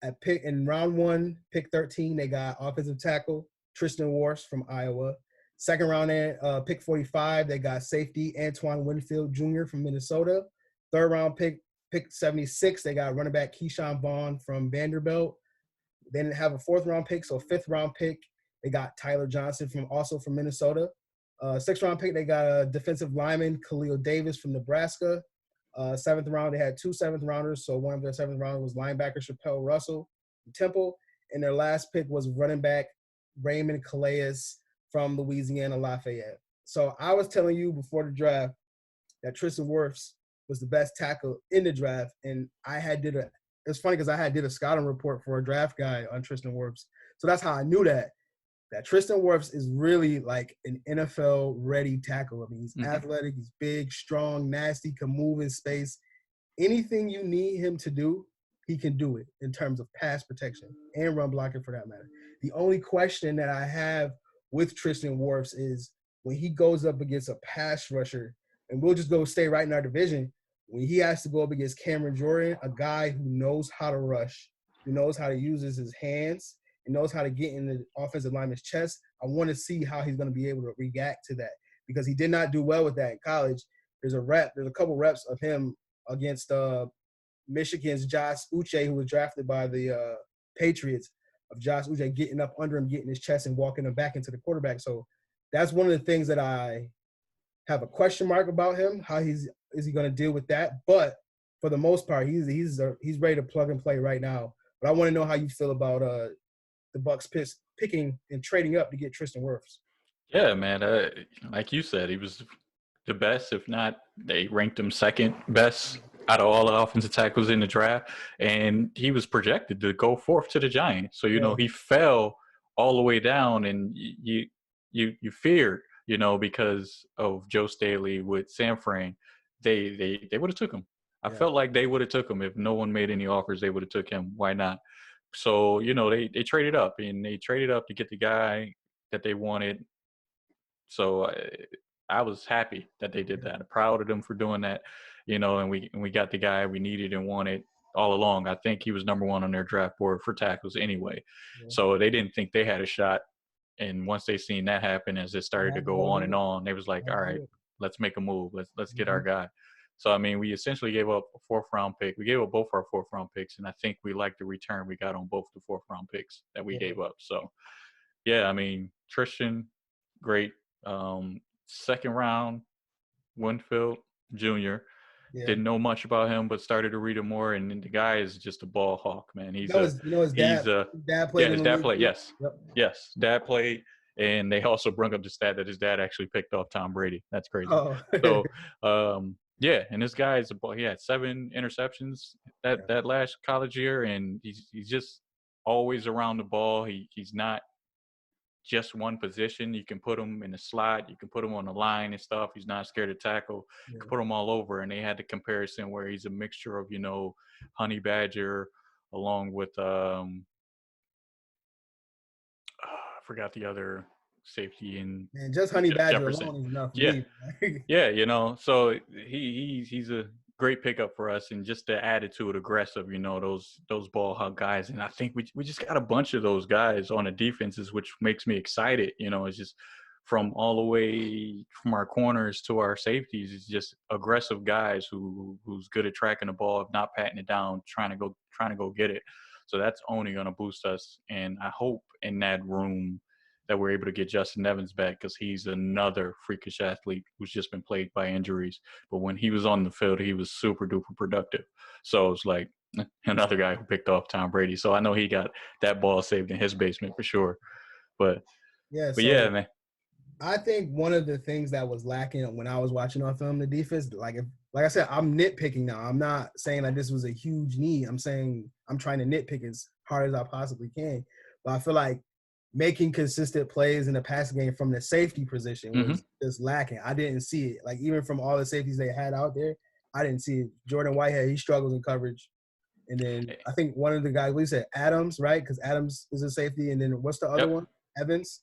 at pick in round 1, pick 13. They got offensive tackle Tristan Wirfs from Iowa. Second round, pick 45. They got safety Antoine Winfield Jr. from Minnesota. Third round pick 76. They got running back Keyshawn Vaughn from Vanderbilt. They didn't have a fourth round pick, so fifth round pick they got Tyler Johnson from Minnesota. Sixth round pick, they got a defensive lineman, Khalil Davis from Nebraska. Seventh round, they had 2 seventh rounders. So one of their seventh rounders was linebacker Chappelle Russell from Temple. And their last pick was running back Raymond Calais from Louisiana Lafayette. So I was telling you before the draft that Tristan Wirfs was the best tackle in the draft. And it's funny because I did a scouting report for a draft guide on Tristan Wirfs. So that's how I knew that Tristan Wirfs is really like an NFL-ready tackle. I mean, he's athletic, he's big, strong, nasty, can move in space. Anything you need him to do, he can do it in terms of pass protection and run blocking for that matter. The only question that I have with Tristan Wirfs is when he goes up against a pass rusher, and we'll just stay right in our division, when he has to go up against Cameron Jordan, a guy who knows how to rush, who knows how to use his hands, and knows how to get in the offensive lineman's chest, I want to see how he's going to be able to react to that, because he did not do well with that in college. There's a couple reps of him against Michigan's Josh Uche, who was drafted by the Patriots, of Josh Uche getting up under him, getting his chest and walking him back into the quarterback. So that's one of the things that I have a question mark about him. How is he going to deal with that? But for the most part, he's ready to plug and play right now. But I want to know how you feel about the Bucs picking and trading up to get Tristan Wirfs. Yeah, man. Like you said, he was the best. If not, they ranked him second best out of all the offensive tackles in the draft. And he was projected to go fourth to the Giants. So, he fell all the way down, and you feared, because of Joe Staley with San Fran, they would have took him. I felt like they would have took him. If no one made any offers, they would have took him. Why not? So, they traded up, and they traded up to get the guy that they wanted. So I was happy that they did that. I'm proud of them for doing that, and we got the guy we needed and wanted all along. I think he was number 1 on their draft board for tackles anyway. Yeah. So they didn't think they had a shot. And once they seen that happen, as it started to go on and on, they was like, all right, let's make a move. Let's get our guy. So, I mean, we essentially gave up a 4th-round pick. We gave up both our 4th-round picks, and I think we liked the return we got on both the 4th-round picks that we gave up. So, yeah, I mean, Tristan, great. 2nd round, Winfield Jr. Yeah. Didn't know much about him, but started to read him more, and the guy is just a ball hawk, man. His dad played. Yeah, his dad played. Yes, yes, dad played. And they also brought up the stat that his dad actually picked off Tom Brady. That's crazy. Oh. So, yeah, and this guy he had 7 interceptions that last college year, and he's just always around the ball. He's not just one position. You can put him in the slot, you can put him on the line and stuff. He's not scared to tackle. You can put him all over. And they had the comparison where he's a mixture of, Honey Badger along with I forgot the other safety and just Honey Badger Jefferson. Alone is enough. Yeah, so he's a great pickup for us, and just the attitude, aggressive, those ball hug guys. And I think we just got a bunch of those guys on the defenses, which makes me excited. It's just from all the way from our corners to our safeties, it's just aggressive guys who's good at tracking the ball, if not patting it down, trying to go get it. So that's only going to boost us. And I hope in that room that we're able to get Justin Evans back, because he's another freakish athlete who's just been plagued by injuries. But when he was on the field, he was super duper productive. So it's like another guy who picked off Tom Brady. So I know he got that ball saved in his basement for sure. But yeah, man. I think one of the things that was lacking when I was watching on film, the defense, like I said, I'm nitpicking now. I'm not saying that this was a huge need. I'm saying I'm trying to nitpick as hard as I possibly can. But I feel like making consistent plays in the passing game from the safety position was just lacking. I didn't see it. Like, even from all the safeties they had out there, I didn't see it. Jordan Whitehead, he struggles in coverage. And then I think one of the guys, we said Adams, right? Because Adams is a safety. And then what's the other one? Evans?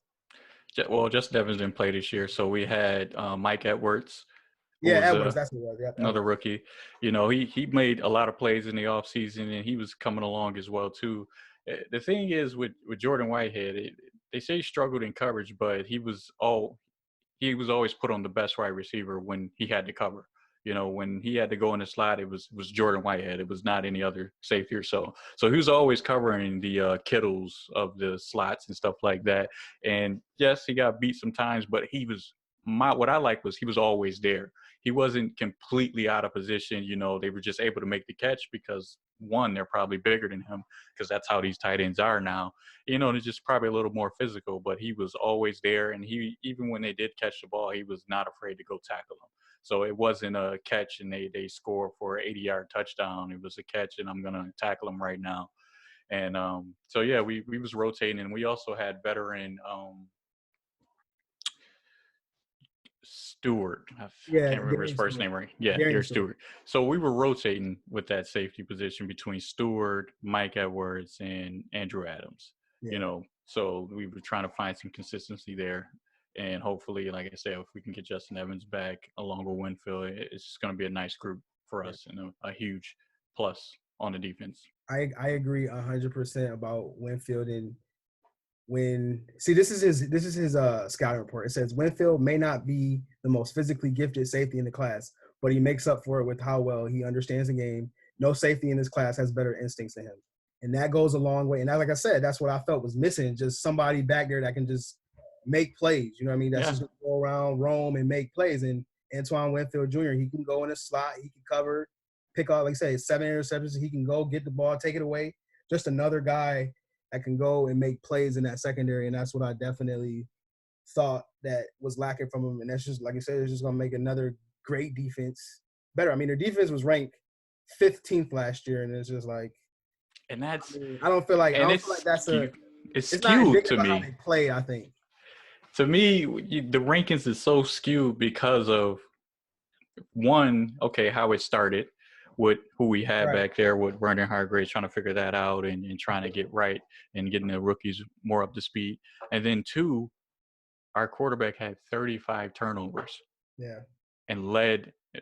Well, Justin Evans didn't play this year. So we had Mike Edwards. Yeah, Edwards, that's what it was. Yep, another rookie. You know, he made a lot of plays in the offseason, and he was coming along as well, too. The thing is with Jordan Whitehead, they say he struggled in coverage, but he was always put on the best wide receiver when he had to cover. You know, when he had to go in the slot, it was Jordan Whitehead. It was not any other safety or so. So he was always covering the Kittles of the slots and stuff like that. And yes, he got beat sometimes, but what I like was he was always there. He wasn't completely out of position. You know, they were just able to make the catch because, one, they're probably bigger than him, because that's how these tight ends are now. You know, they're just probably a little more physical, but he was always there. And he, even when they did catch the ball, he was not afraid to go tackle them. So it wasn't a catch and they score for an 80-yard touchdown. It was a catch and I'm going to tackle him right now. And so, yeah, we was rotating. And we also had veteran Stewart. I can't remember his first name right. Yeah, Gary Stewart. So we were rotating with that safety position between Stewart, Mike Edwards, and Andrew Adams. You know, so we were trying to find some consistency there. And hopefully, like I said, if we can get Justin Evans back along with Winfield, it's just going to be a nice group for us and a huge plus on the defense. I agree 100% about Winfield. And this is his scouting report. It says Winfield may not be the most physically gifted safety in the class, but he makes up for it with how well he understands the game. No safety in this class has better instincts than him, and that goes a long way. And like I said, that's what I felt was missing. Just somebody back there that can just make plays. You know what I mean? That's just gonna go around, roam, and make plays. And Antoine Winfield Jr., he can go in a slot, he can cover, pick out, like I say, 7 interceptions. He can go get the ball, take it away. Just another guy that can go and make plays in that secondary. And that's what I definitely thought that was lacking from him. And that's just, like I said, it's just going to make another great defense better. I mean, their defense was ranked 15th last year, and it's just like, and that's, I don't feel like that's it's skewed to me. How they play, I think. To me, the rankings is so skewed because of, one, okay, how it started with who we had back there with Vernon Hargreaves, trying to figure that out and trying to get right and getting the rookies more up to speed. And then two, our quarterback had 35 turnovers. Yeah. And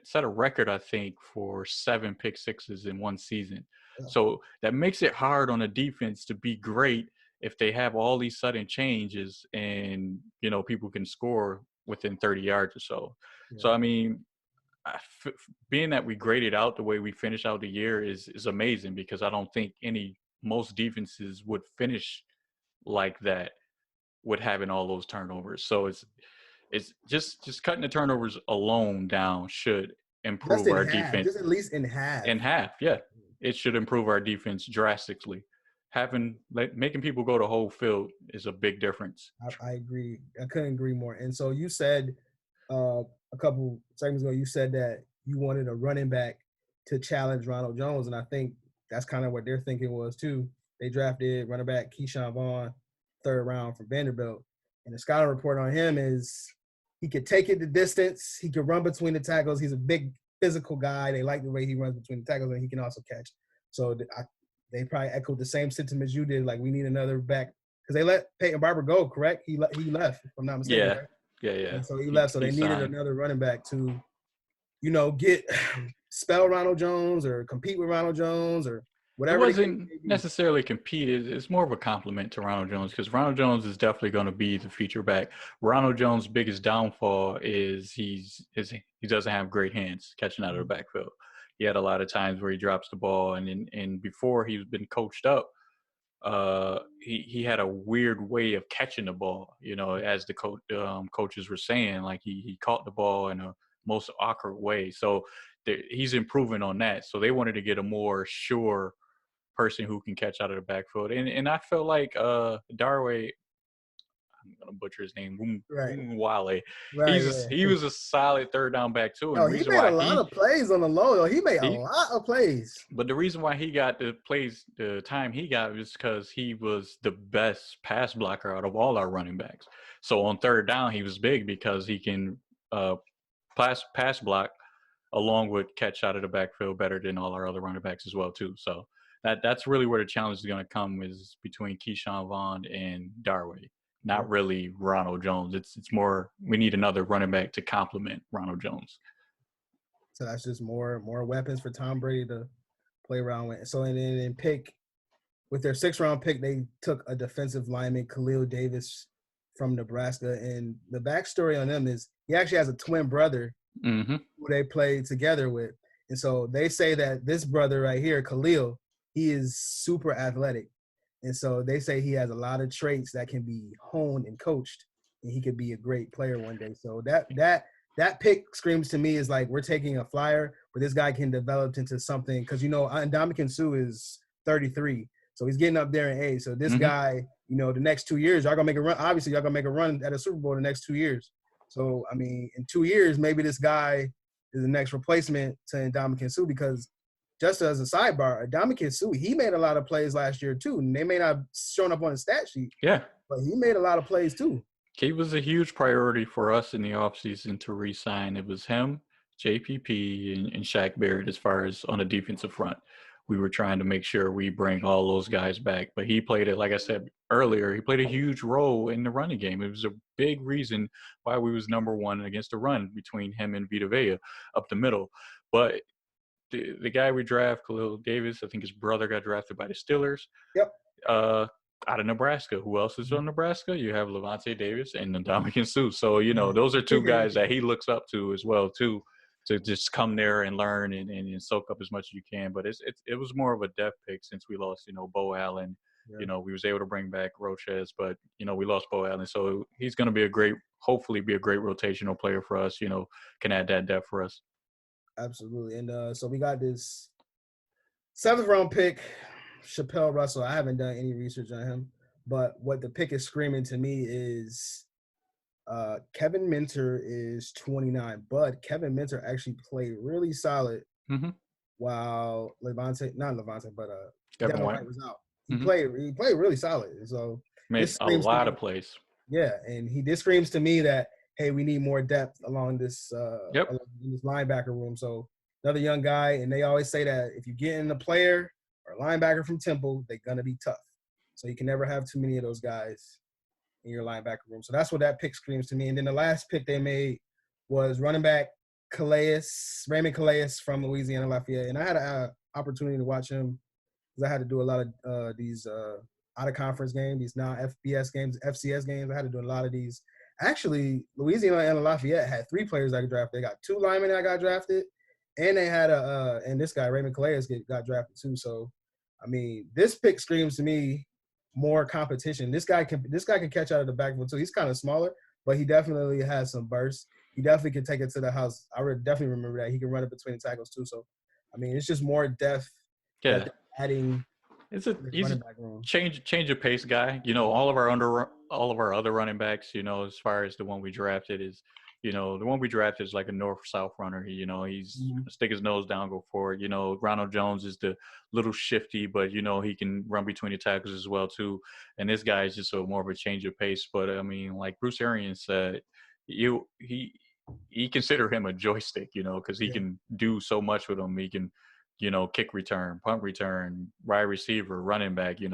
set a record, I think, for 7 pick sixes in one season. Yeah. So that makes it hard on a defense to be great if they have all these sudden changes and, you know, people can score within 30 yards or so. Yeah. So, I mean, being that we graded out the way we finished out the year is amazing, because I don't think most defenses would finish like that with having all those turnovers. So it's just cutting the turnovers alone down should improve our defense. Just at least in half. In half, yeah. It should improve our defense drastically. Making people go to whole field is a big difference. I agree. I couldn't agree more. And so you said a couple seconds ago, you said that you wanted a running back to challenge Ronald Jones, and I think that's kind of what their thinking was too. They drafted running back Keyshawn Vaughn, 3rd round from Vanderbilt, and the scouting report on him is he could take it the distance, he could run between the tackles. He's a big physical guy. They like the way he runs between the tackles, and he can also catch. So they probably echoed the same sentiments you did. Like, we need another back, because they let Peyton Barber go. Correct? He left, if I'm not mistaken. Yeah. Right? Yeah. And so he left. So they needed another running back to, you know, spell Ronald Jones or compete with Ronald Jones or whatever. It wasn't necessarily compete. It's more of a compliment to Ronald Jones, because Ronald Jones is definitely going to be the feature back. Ronald Jones' biggest downfall is he doesn't have great hands catching out of the backfield. He had a lot of times where he drops the ball, and before he's been coached up, he had a weird way of catching the ball, you know, as the coaches were saying, like he caught the ball in a most awkward way. So he's improving on that. So they wanted to get a more sure person who can catch out of the backfield. And I felt like Darway, gonna butcher his name, Right. Wale. Right. He Yeah. was a solid third down back too, and Yo, the he reason made a why lot of plays on the low. Yo, he made a lot of plays. But the reason why he got the time he got was because he was the best pass blocker out of all our running backs. So on third down, he was big because he can pass block along with catch out of the backfield better than all our other running backs as well too. So that's really where the challenge is going to come, is between Keyshawn Vaughn and Darwin. Not really Ronald Jones. It's more, we need another running back to complement Ronald Jones. So that's just more weapons for Tom Brady to play around with. So and then pick with their 6th-round pick, they took a defensive lineman, Khalil Davis from Nebraska. And the backstory on them is he actually has a twin brother who they played together with. And so they say that this brother right here, Khalil, he is super athletic. And so they say he has a lot of traits that can be honed and coached, and he could be a great player one day. So that pick screams to me is like, we're taking a flyer, but this guy can develop into something. Because, Ndamukong Suh is 33. So he's getting up there in age. So this guy, the next 2 years, y'all going to make a run. Obviously, y'all going to make a run at a Super Bowl the next 2 years. So, I mean, in 2 years, maybe this guy is the next replacement to Ndamukong Suh, because just as a sidebar, Ndamukong Suh, he made a lot of plays last year too. And they may not have shown up on the stat sheet. Yeah. But he made a lot of plays too. He was a huge priority for us in the offseason to re-sign. It was him, JPP, and Shaq Barrett as far as on the defensive front. We were trying to make sure we bring all those guys back. But he played it, like I said earlier, he played a huge role in the running game. It was a big reason why we was number one against the run between him and Vita Vea up the middle. But the guy we draft, Khalil Davis, I think his brother got drafted by the Steelers. Yep. Out of Nebraska. Who else is from Nebraska? You have Levante Davis and Ndamukong Suh. So, those are two guys that he looks up to as well, too, to just come there and learn and soak up as much as you can. But it was more of a depth pick since we lost, Bo Allen. Yeah. We was able to bring back Roches, but, we lost Bo Allen. So he's going to hopefully be a great rotational player for us, can add that depth for us. Absolutely. And so we got this 7th-round pick, Chappelle Russell. I haven't done any research on him, but what the pick is screaming to me is Kevin Minter is 29, but Kevin Minter actually played really solid while Devin White was out. He played really solid. So made a lot of plays. Yeah, and this screams to me that, hey, we need more depth along this linebacker room. So another young guy, and they always say that if you get in a player or a linebacker from Temple, they're gonna be tough. So you can never have too many of those guys in your linebacker room. So that's what that pick screams to me. And then the last pick they made was running back Raymond Calais from Louisiana Lafayette. And I had an opportunity to watch him because I had to do a lot of these out-of-conference games, these non-FBS games, FCS games. I had to do a lot of these. Actually, Louisiana and Lafayette had 3 players that got drafted. They got 2 linemen that got drafted, and they had and this guy, Raymond Calais, got drafted too. So, I mean, this pick screams to me more competition. This guy can catch out of the backfield too. He's kind of smaller, but he definitely has some burst. He definitely can take it to the house. I definitely remember that. He can run it between the tackles too. So, I mean, it's just more depth. Yeah. Adding. He's a change of pace guy. All of our other running backs, as far as the one we drafted is, the one we drafted is like a north-south runner. He's stick his nose down, go forward. Ronald Jones is the little shifty, but he can run between the tackles as well too. And this guy is just more of a change of pace. But I mean, like Bruce Arians said, he consider him a joystick, because he can do so much with him. He can, kick return, punt return, wide receiver, running back. He's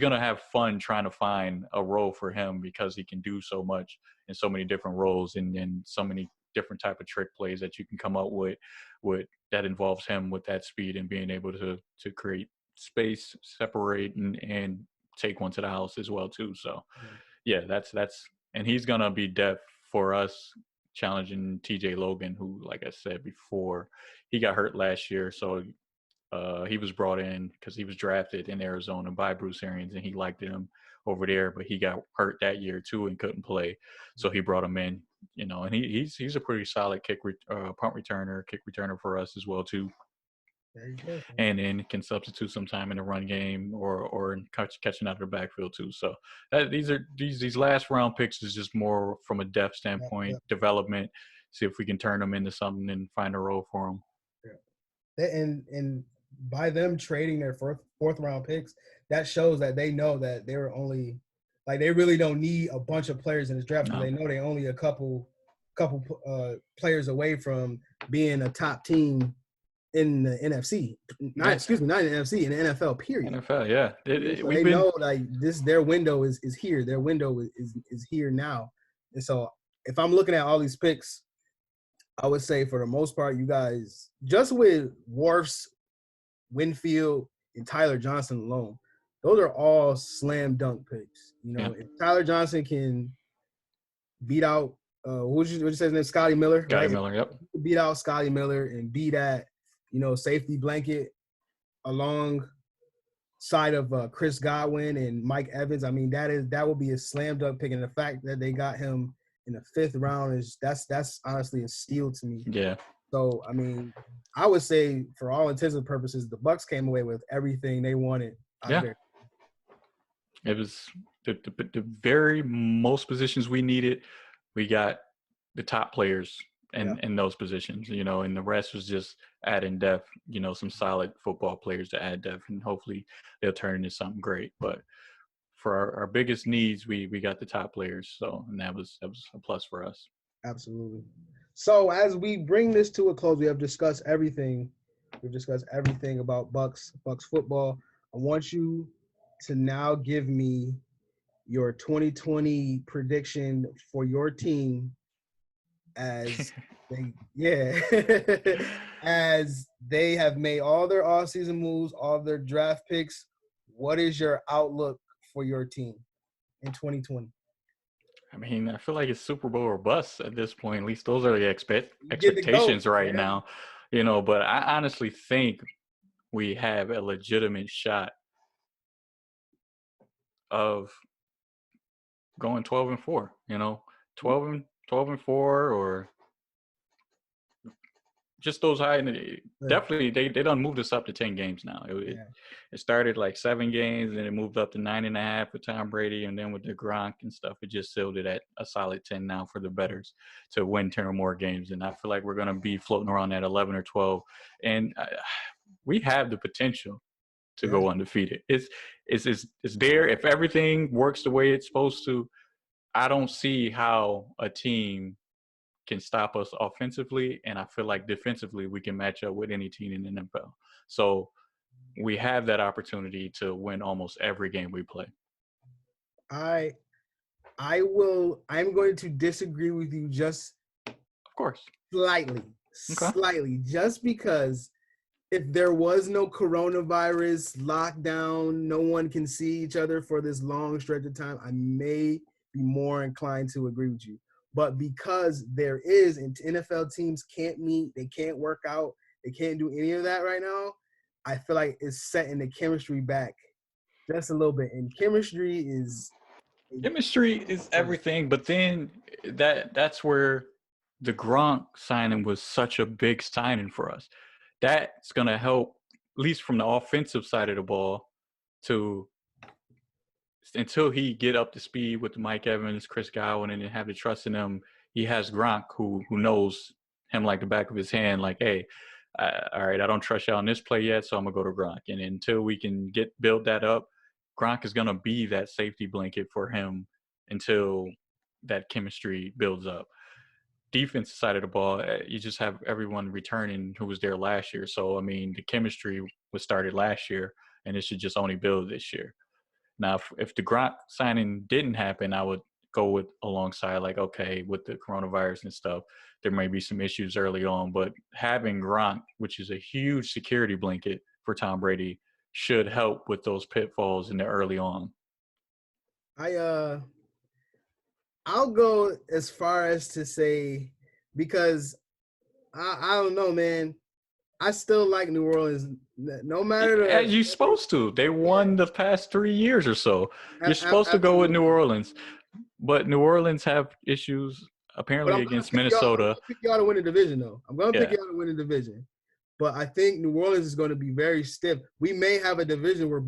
going to have fun trying to find a role for him because he can do so much in so many different roles and so many different type of trick plays that you can come up with that involves him with that speed and being able to create space, separate, and take one to the house as well too. So, yeah, that's and he's going to be depth for us, challenging TJ Logan, who, like I said before, he got hurt last year. So he was brought in because he was drafted in Arizona by Bruce Arians, and he liked him over there, but he got hurt that year too and couldn't play. So he brought him in, and he's a pretty solid punt returner, kick returner for us as well too. There you go. And then can substitute sometime in the run game or catching out of the backfield too. So these last round picks is just more from a depth standpoint, development. See if we can turn them into something and find a role for them. Yeah. And by them trading their fourth round picks, that shows that they know that they were only they really don't need a bunch of players in this draft because they know they only a couple players away from being a top team in the NFC. Not in the NFC, in the NFL, period. NFL, yeah. So they know their window is here. Their window is here now. And so if I'm looking at all these picks, I would say for the most part, you guys, just with Wirfs, Winfield, and Tyler Johnson alone, those are all slam dunk picks. If Tyler Johnson can beat out what you say his name, Scotty Miller, Scotty Miller, yep. Beat out Scotty Miller and be that, safety blanket alongside of Chris Godwin and Mike Evans. I mean, that will be a slam dunk pick, and the fact that they got him in the 5th round that's honestly a steal to me. Yeah. So I mean, I would say for all intents and purposes, the Bucs came away with everything they wanted. Yeah. It was the very most positions we needed. We got the top players in those positions, and the rest was just adding depth, some solid football players to add depth, and hopefully they'll turn into something great. But for our biggest needs, we got the top players. So, and that was a plus for us. Absolutely. So as we bring this to a close, we have discussed everything. We've discussed everything about Bucs football. I want you to now give me your 2020 prediction for your team as as they have made all their offseason moves, all their draft picks. What is your outlook for your team in 2020? I mean, I feel like it's Super Bowl or bust at this point. At least those are the expectations right now, But I honestly think we have a legitimate shot of going 12-4. 12-4 or just those high. Definitely, they done moved us up to 10 games now. It started like 7 games, and it moved up to 9.5 with Tom Brady, and then with the Gronk and stuff, it just sealed it at a solid 10 now for the bettors to win 10 or more games. And I feel like we're going to be floating around at 11 or 12, and we have the potential to go undefeated. It's there if everything works the way it's supposed to. I don't see how a team can stop us offensively, and I feel like defensively we can match up with any team in the NFL. So we have that opportunity to win almost every game we play. I'm going to disagree with you just of course slightly, just because if there was no coronavirus lockdown, no one can see each other for this long stretch of time, I may be more inclined to agree with you. But because there is, and NFL teams can't meet, they can't work out, they can't do any of that right now, I feel like it's setting the chemistry back just a little bit. And chemistry is everything. But then that's where the Gronk signing was such a big signing for us. That's going to help, at least from the offensive side of the ball, until he get up to speed with Mike Evans, Chris Godwin, and have the trust in him. He has Gronk who knows him like the back of his hand. Like, hey, all right, I don't trust y'all on this play yet, so I'm gonna go to Gronk. And until we can build that up, Gronk is gonna be that safety blanket for him until that chemistry builds up. Defensive side of the ball, you just have everyone returning who was there last year. So I mean, the chemistry was started last year, and it should just only build this year. Now, if the Gronk signing didn't happen, I would go with alongside, like, okay, with the coronavirus and stuff, there may be some issues early on. But having Gronk, which is a huge security blanket for Tom Brady, should help with those pitfalls in the early on. I'll go as far as to say, because I don't know, man. I still like New Orleans, no matter as you're supposed to. They won the past 3 years or so. You're supposed to go with New Orleans, but New Orleans have issues apparently against Minnesota. I'm gonna pick y'all to win the division, though. I'm gonna pick y'all to win the division, But I think New Orleans is going to be very stiff. We may have a division where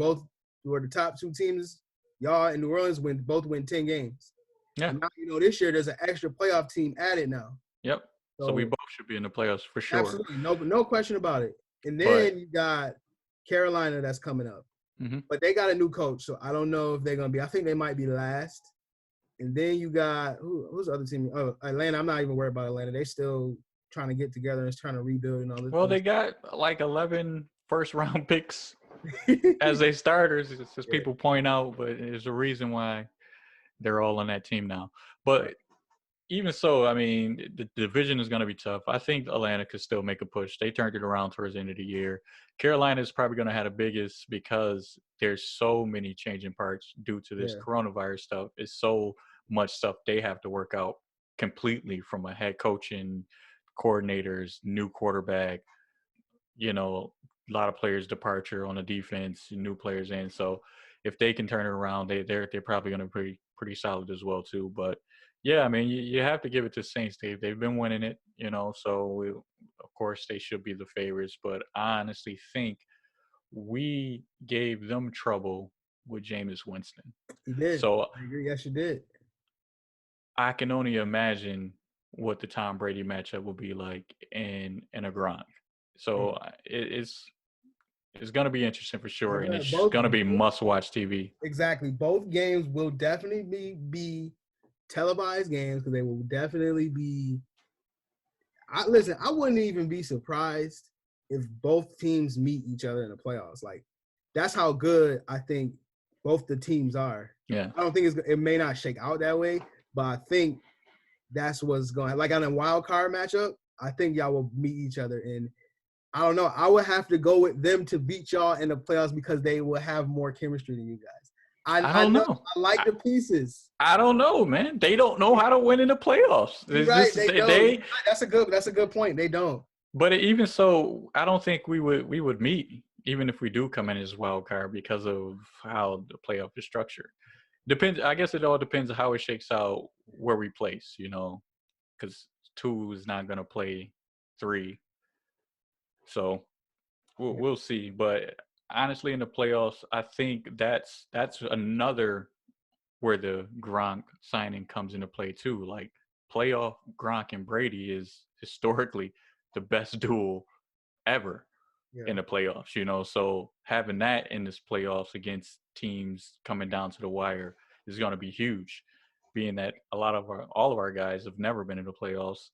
the top two teams, y'all and New Orleans, both win 10 games. Yeah. And now, this year there's an extra playoff team added now. Yep. So we both should be in the playoffs for sure. Absolutely. No question about it. And then you got Carolina that's coming up. Mm-hmm. But they got a new coach, so I don't know if they're going to be. I think they might be last. And then you got who's the other team? Oh, Atlanta. I'm not even worried about Atlanta. They still trying to get together and trying to rebuild and all this. Well, they got like 11 first-round picks as they starters, as people point out, but there's a reason why they're all on that team now. But even so, I mean, the division is going to be tough. I think Atlanta could still make a push. They turned it around towards the end of the year. Carolina is probably going to have the biggest because there's so many changing parts due to this coronavirus stuff. It's so much stuff they have to work out completely, from a head coaching, coordinators, new quarterback, a lot of players departure on the defense, new players in. So if they can turn it around, they're probably going to be pretty solid as well too. But yeah, I mean, you have to give it to Saints. They've been winning it, so of course they should be the favorites. But I honestly think we gave them trouble with Jameis Winston. You did. So I agree. Yes, you did. I can only imagine what the Tom Brady matchup will be like in a Gronk. So it's going to be interesting for sure, and it's going to be must-watch TV. Exactly. Both games will definitely be televised games because they will definitely be. Listen, I wouldn't even be surprised if both teams meet each other in the playoffs. Like, that's how good I think both the teams are. Yeah. I don't think it may not shake out that way, but I think that's what's going. Like on a wild card matchup, I think y'all will meet each other, and I don't know. I would have to go with them to beat y'all in the playoffs because they will have more chemistry than you guys. I don't know. I like the pieces. I don't know, man. They don't know how to win in the playoffs. Right. They don't. That's a good point. They don't. But even so, I don't think we would meet, even if we do come in as wild card, because of how the playoff is structured. Depends. I guess it all depends on how it shakes out where we place, because 2 is not going to play 3. So we'll see. But honestly, in the playoffs, I think that's another where the Gronk signing comes into play too. Like, playoff Gronk and Brady is historically the best duel ever in the playoffs, so having that in this playoffs against teams coming down to the wire is going to be huge, being that all of our guys have never been in the playoffs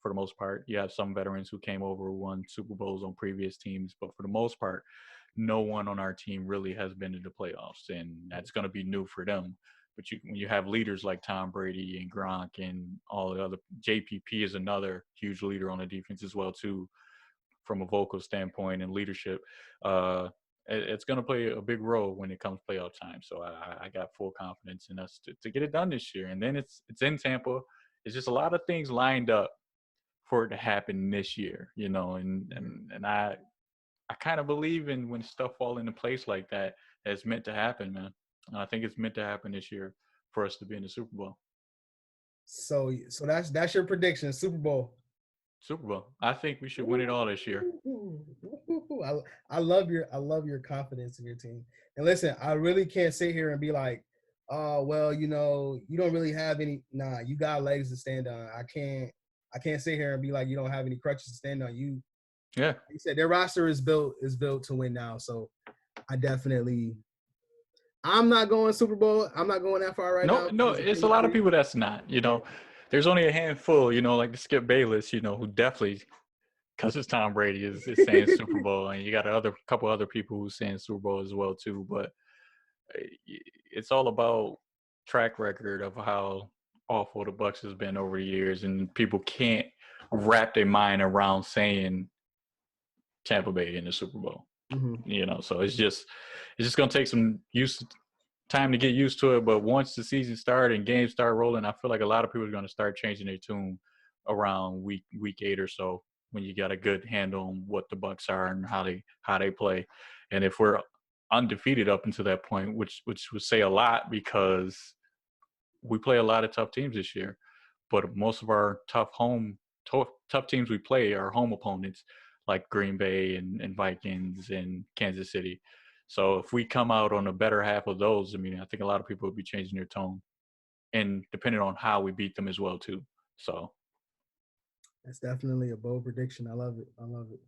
for the most part. You have some veterans who came over, who won Super Bowls on previous teams, but for the most part, no one on our team really has been in the playoffs, and that's going to be new for them. But when you have leaders like Tom Brady and Gronk and all the other, JPP is another huge leader on the defense as well too, from a vocal standpoint and leadership. It's going to play a big role when it comes playoff time. So I got full confidence in us to get it done this year. And then it's in Tampa. It's just a lot of things lined up for it to happen this year, and I kind of believe in when stuff fall into place like that, it's meant to happen, man. And I think it's meant to happen this year for us to be in the Super Bowl. So that's your prediction, Super Bowl. Super Bowl. I think we should win it all this year. I love your confidence in your team. And listen, I really can't sit here and be like, oh, well, you don't really have any. Nah, you got legs to stand on. I can't sit here and be like, you don't have any crutches to stand on. Yeah. Like you said, their roster is built to win now. So I'm not going Super Bowl. I'm not going that far now. No, it's a lot of people that's not, There's only a handful, like the Skip Bayless, who definitely, because it's Tom Brady, is saying Super Bowl. And you got a couple other people who's saying Super Bowl as well, too. But it's all about track record of how awful the Bucs has been over the years. And people can't wrap their mind around saying Tampa Bay in the Super Bowl. Mm-hmm. So it's just going to take some time to get used to it. But once the season started and games start rolling, I feel like a lot of people are going to start changing their tune around week 8 or so, when you got a good handle on what the Bucs are and how they play. And if we're undefeated up until that point, which would say a lot, because we play a lot of tough teams this year, but most of our tough teams we play are home opponents, like Green Bay and Vikings and Kansas City. So if we come out on the better half of those, I mean, I think a lot of people will be changing their tone, and depending on how we beat them as well too. So that's definitely a bold prediction. I love it. I love it.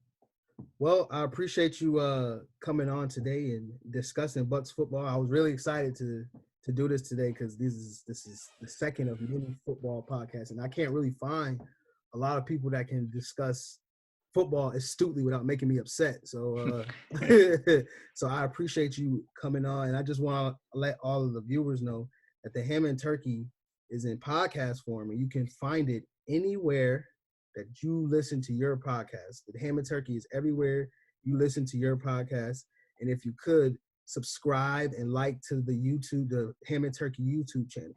Well, I appreciate you coming on today and discussing Bucs football. I was really excited to do this today because this is the second of many football podcasts, and I can't really find a lot of people that can discuss football astutely without making me upset. So, so I appreciate you coming on, and I just want to let all of the viewers know that the Ham and Turkey is in podcast form, and you can find it anywhere that you listen to your podcast. The Ham and Turkey is everywhere you listen to your podcast, and if you could subscribe and like to the Ham and Turkey YouTube channel.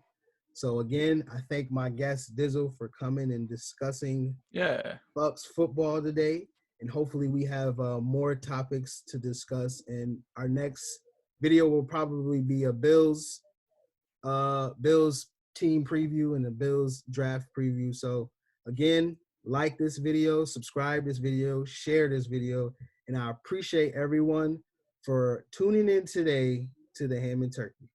So again, I thank my guest Dizzle for coming and discussing Bucs football today, and hopefully we have more topics to discuss. And our next video will probably be a Bills team preview and a Bills draft preview. So again, like this video, subscribe this video, share this video, and I appreciate everyone for tuning in today to the Ham and Turkey.